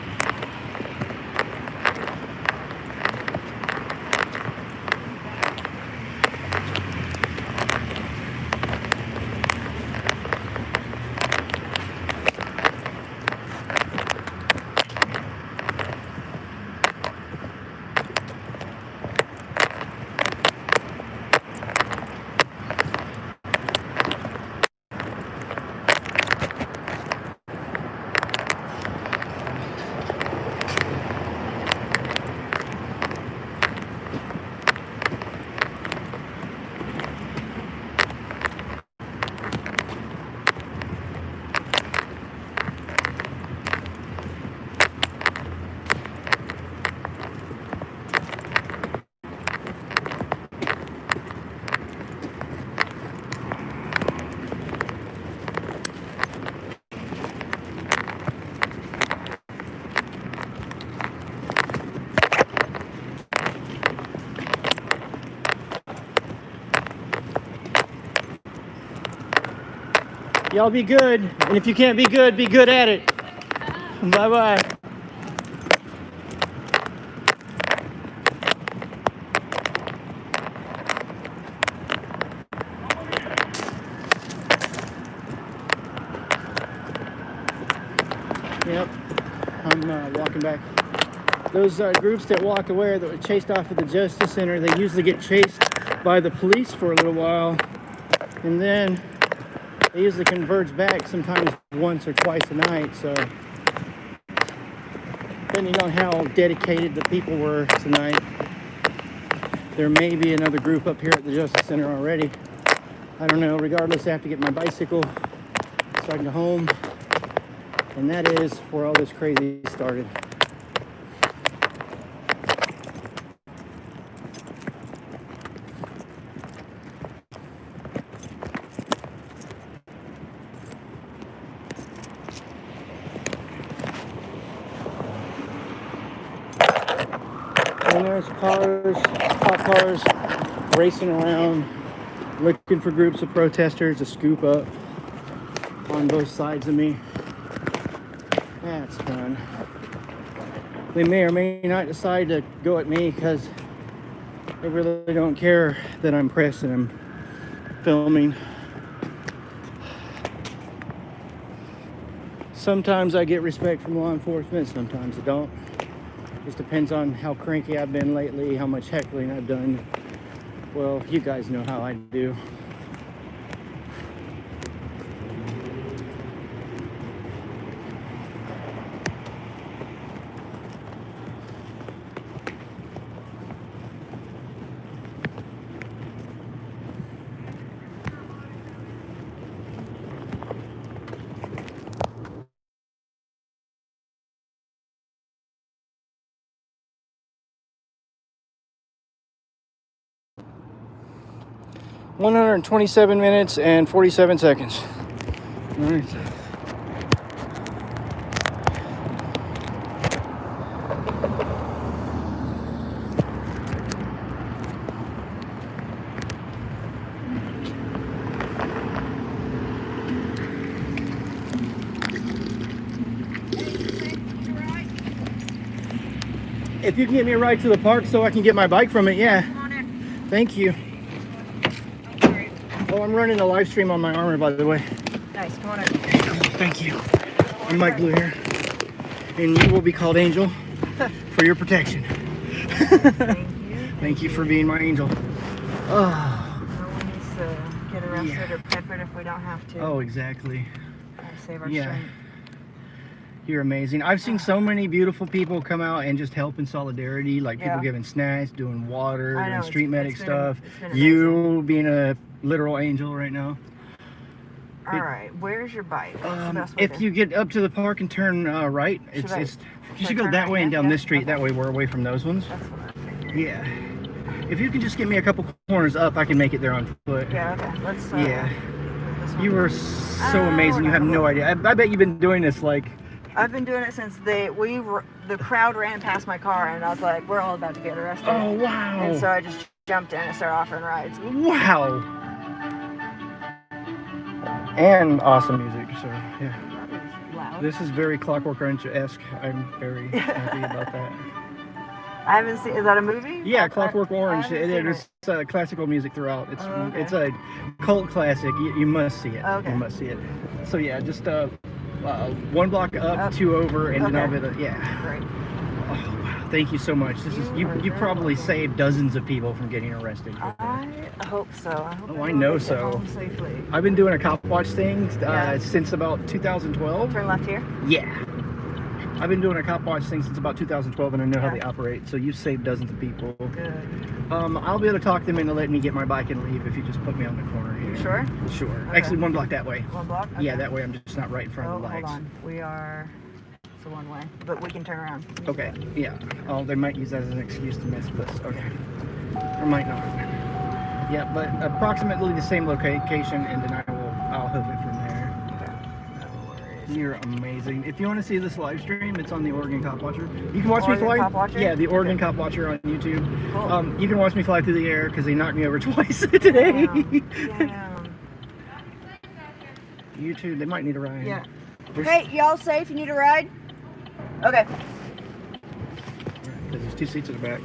Y'all be good, and if you can't be good at it. Bye-bye. Yep, I'm walking back. Those groups that walk away, that were chased off of the Justice Center, they usually get chased by the police for a little while, and then they usually converge back sometimes once or twice a night. So depending on how dedicated the people were tonight, there may be another group up here at the Justice Center already. I don't know. Regardless, I have to get my bicycle so I can go home. And that is where all this crazy started. And there's cars, cop cars, racing around, looking for groups of protesters to scoop up on both sides of me. That's fun. They may or may not decide to go at me because they really don't care that I'm pressed and I'm filming. Sometimes I get respect from law enforcement, sometimes I don't. Just depends on how cranky I've been lately, how much heckling I've done. Well, you guys know how I do. "127 minutes and 47 seconds. All right. If you can get me a ride to the park so I can get my bike from it, yeah. Thank you. Oh, I'm running a live stream on my armor, by the way. Nice, come on in. Thank you. I'm Mike Blue here, and you will be called Angel for your protection. Thank you for being my angel. Oh. No one needs to get arrested or peppered if we don't have to. Oh, exactly. Gotta save our Yeah. strength. You're amazing. I've seen so many beautiful people come out and just help in solidarity, like people giving snacks, doing water, I know, doing street medic it's been stuff. amazing. You being a literal angel right now. All right, where's your bike? What's the best way If to- you get up to the park and turn right, you should go that way and down this street. That way we're away from those ones. That's what I figured. Yeah. If you can just get me a couple corners up, I can make it there on foot. Yeah, okay. Let's. Yeah. This one. You were so amazing. You have no idea. I bet you've been doing this like. I've been doing it since the crowd ran past my car, and I was like, we're all about to get arrested. Oh wow. And so I just jumped in and started offering rides. Wow. And awesome music. So yeah. Loud. This is very Clockwork Orange-esque. I'm very happy about that. I haven't seen. Is that a movie? Yeah, Clockwork Orange. I haven't It seen is classical music throughout. It's okay. it's a cult classic. You must see it. Okay. You must see it. So yeah, just one block up, two over, and then I'll be yeah. Great. Oh wow! Thank you so much. This is you probably saved dozens of people from getting arrested. I hope so. I hope Oh, I know so. home safely. I've been doing a cop watch thing since about 2012. Turn left here. Yeah. I've been doing a cop watch thing since about 2012, and I know how they operate. So you've saved dozens of people. Good. I'll be able to talk them into letting me get my bike and leave if you just put me on the corner here. Sure? Sure. Okay. Actually, one block that way. One block? Okay. Yeah, that way I'm just not right in front of the Hold lights. on. We are. It's a one way, but we can turn around. Okay. Yeah. Oh, they might use that as an excuse to miss this. Okay. Or might not. Yeah, but approximately the same location, and then I'll hoof it from there. Okay. You're amazing. If you want to see this live stream, it's on the Oregon Cop Watcher. You can watch me fly. Cop Watcher? Yeah, the Oregon Cop Watcher on YouTube. Cool. You can watch me fly through the air because they knocked me over twice today. Damn. YouTube, they might need a ride. Yeah. There's, Hey, y'all safe? You need a ride? Okay. Because there's two seats in the back.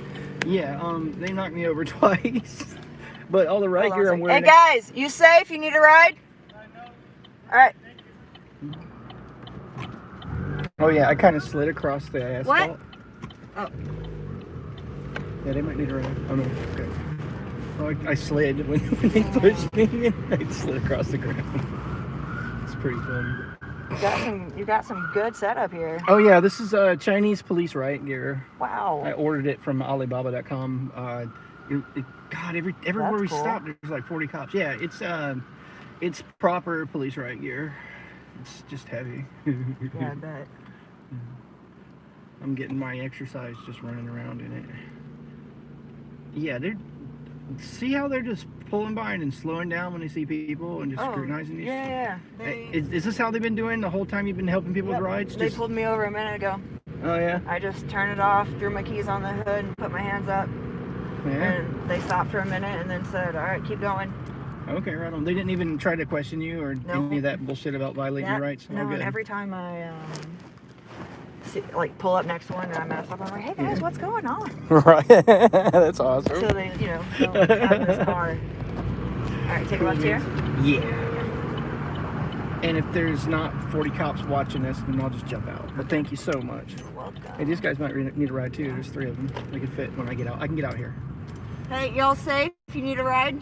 Yeah, they knocked me over twice. But all the right Hold on a gear I'm second. wearing. Hey guys, you safe? You need a ride? All right. Oh yeah, I kind of slid across the asphalt. What? Oh. Yeah, they might need a ride. Oh no, okay. Oh, I slid when they pushed me, and I slid across the ground. It's pretty fun. You got some good setup here. Oh yeah, this is Chinese police riot gear. Wow. I ordered it from Alibaba.com. God, everywhere That's we cool. stop, there's like 40 cops. Yeah, it's proper police riot gear. It's just heavy. Yeah, I bet. I'm getting my exercise just running around in it. Yeah, see how they're just pulling by and then slowing down when they see people and just scrutinizing these? Yeah. Is this how they've been doing the whole time you've been helping people with rides? They pulled me over a minute ago. Oh yeah? I just turned it off, threw my keys on the hood, and put my hands up. Yeah. And they stopped for a minute and then said, all right, keep going. Okay, right on. They didn't even try to question you or any of that bullshit about violating your rights? No, and every time I pull up next to one and I mess up, I'm like, hey guys, what's going on? Right. That's awesome. So they, don't have this car. All right, take a left here. Yeah. And if there's not 40 cops watching us, then I'll just jump out. But thank you so much. You're welcome. Hey, these guys might need a ride too. There's 3 of them. They can fit when I get out. I can get out here. Hey, y'all safe? If you need a ride?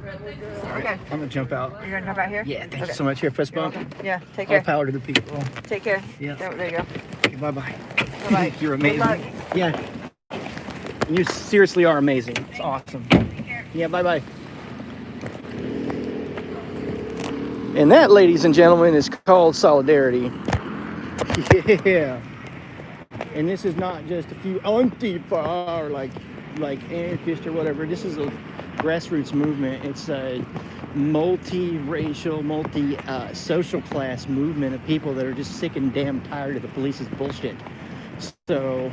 Okay. I'm gonna jump out. You're gonna jump out here? Yeah, thank you so much. Here, fist bump. Yeah, take All care. power to the people. Take care. Yeah. There you go. Okay, bye-bye. Bye-bye. You're Good luck. amazing. Yeah. You seriously are amazing. It's awesome. Yeah, bye-bye. And that, ladies and gentlemen, is called solidarity. Yeah. And this is not just a few Antifa or like anarchist or whatever. This is a grassroots movement. It's a multi-racial, social class movement of people that are just sick and damn tired of the police's bullshit. So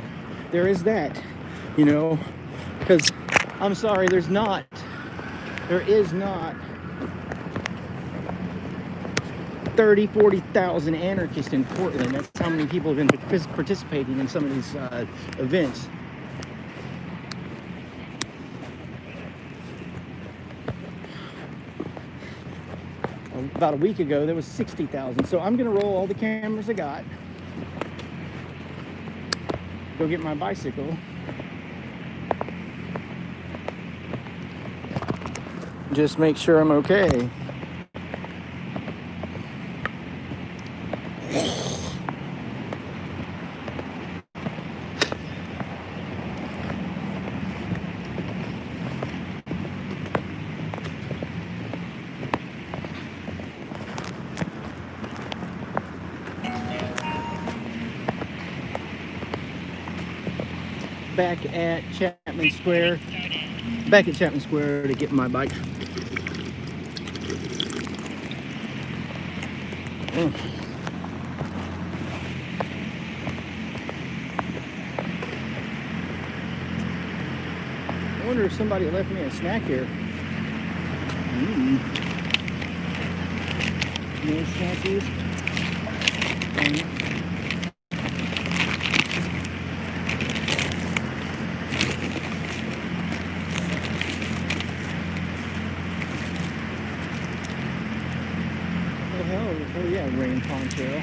there is that, because I'm sorry, there is not 30, 40,000 anarchists in Portland. That's how many people have been participating in some of these events. about a week ago, there was 60,000. So I'm gonna roll all the cameras I got, go get my bicycle, just make sure I'm okay. Back at Chapman Square to get my bike. I wonder if somebody left me a snack here. No snackies. Oh yeah, rain poncho.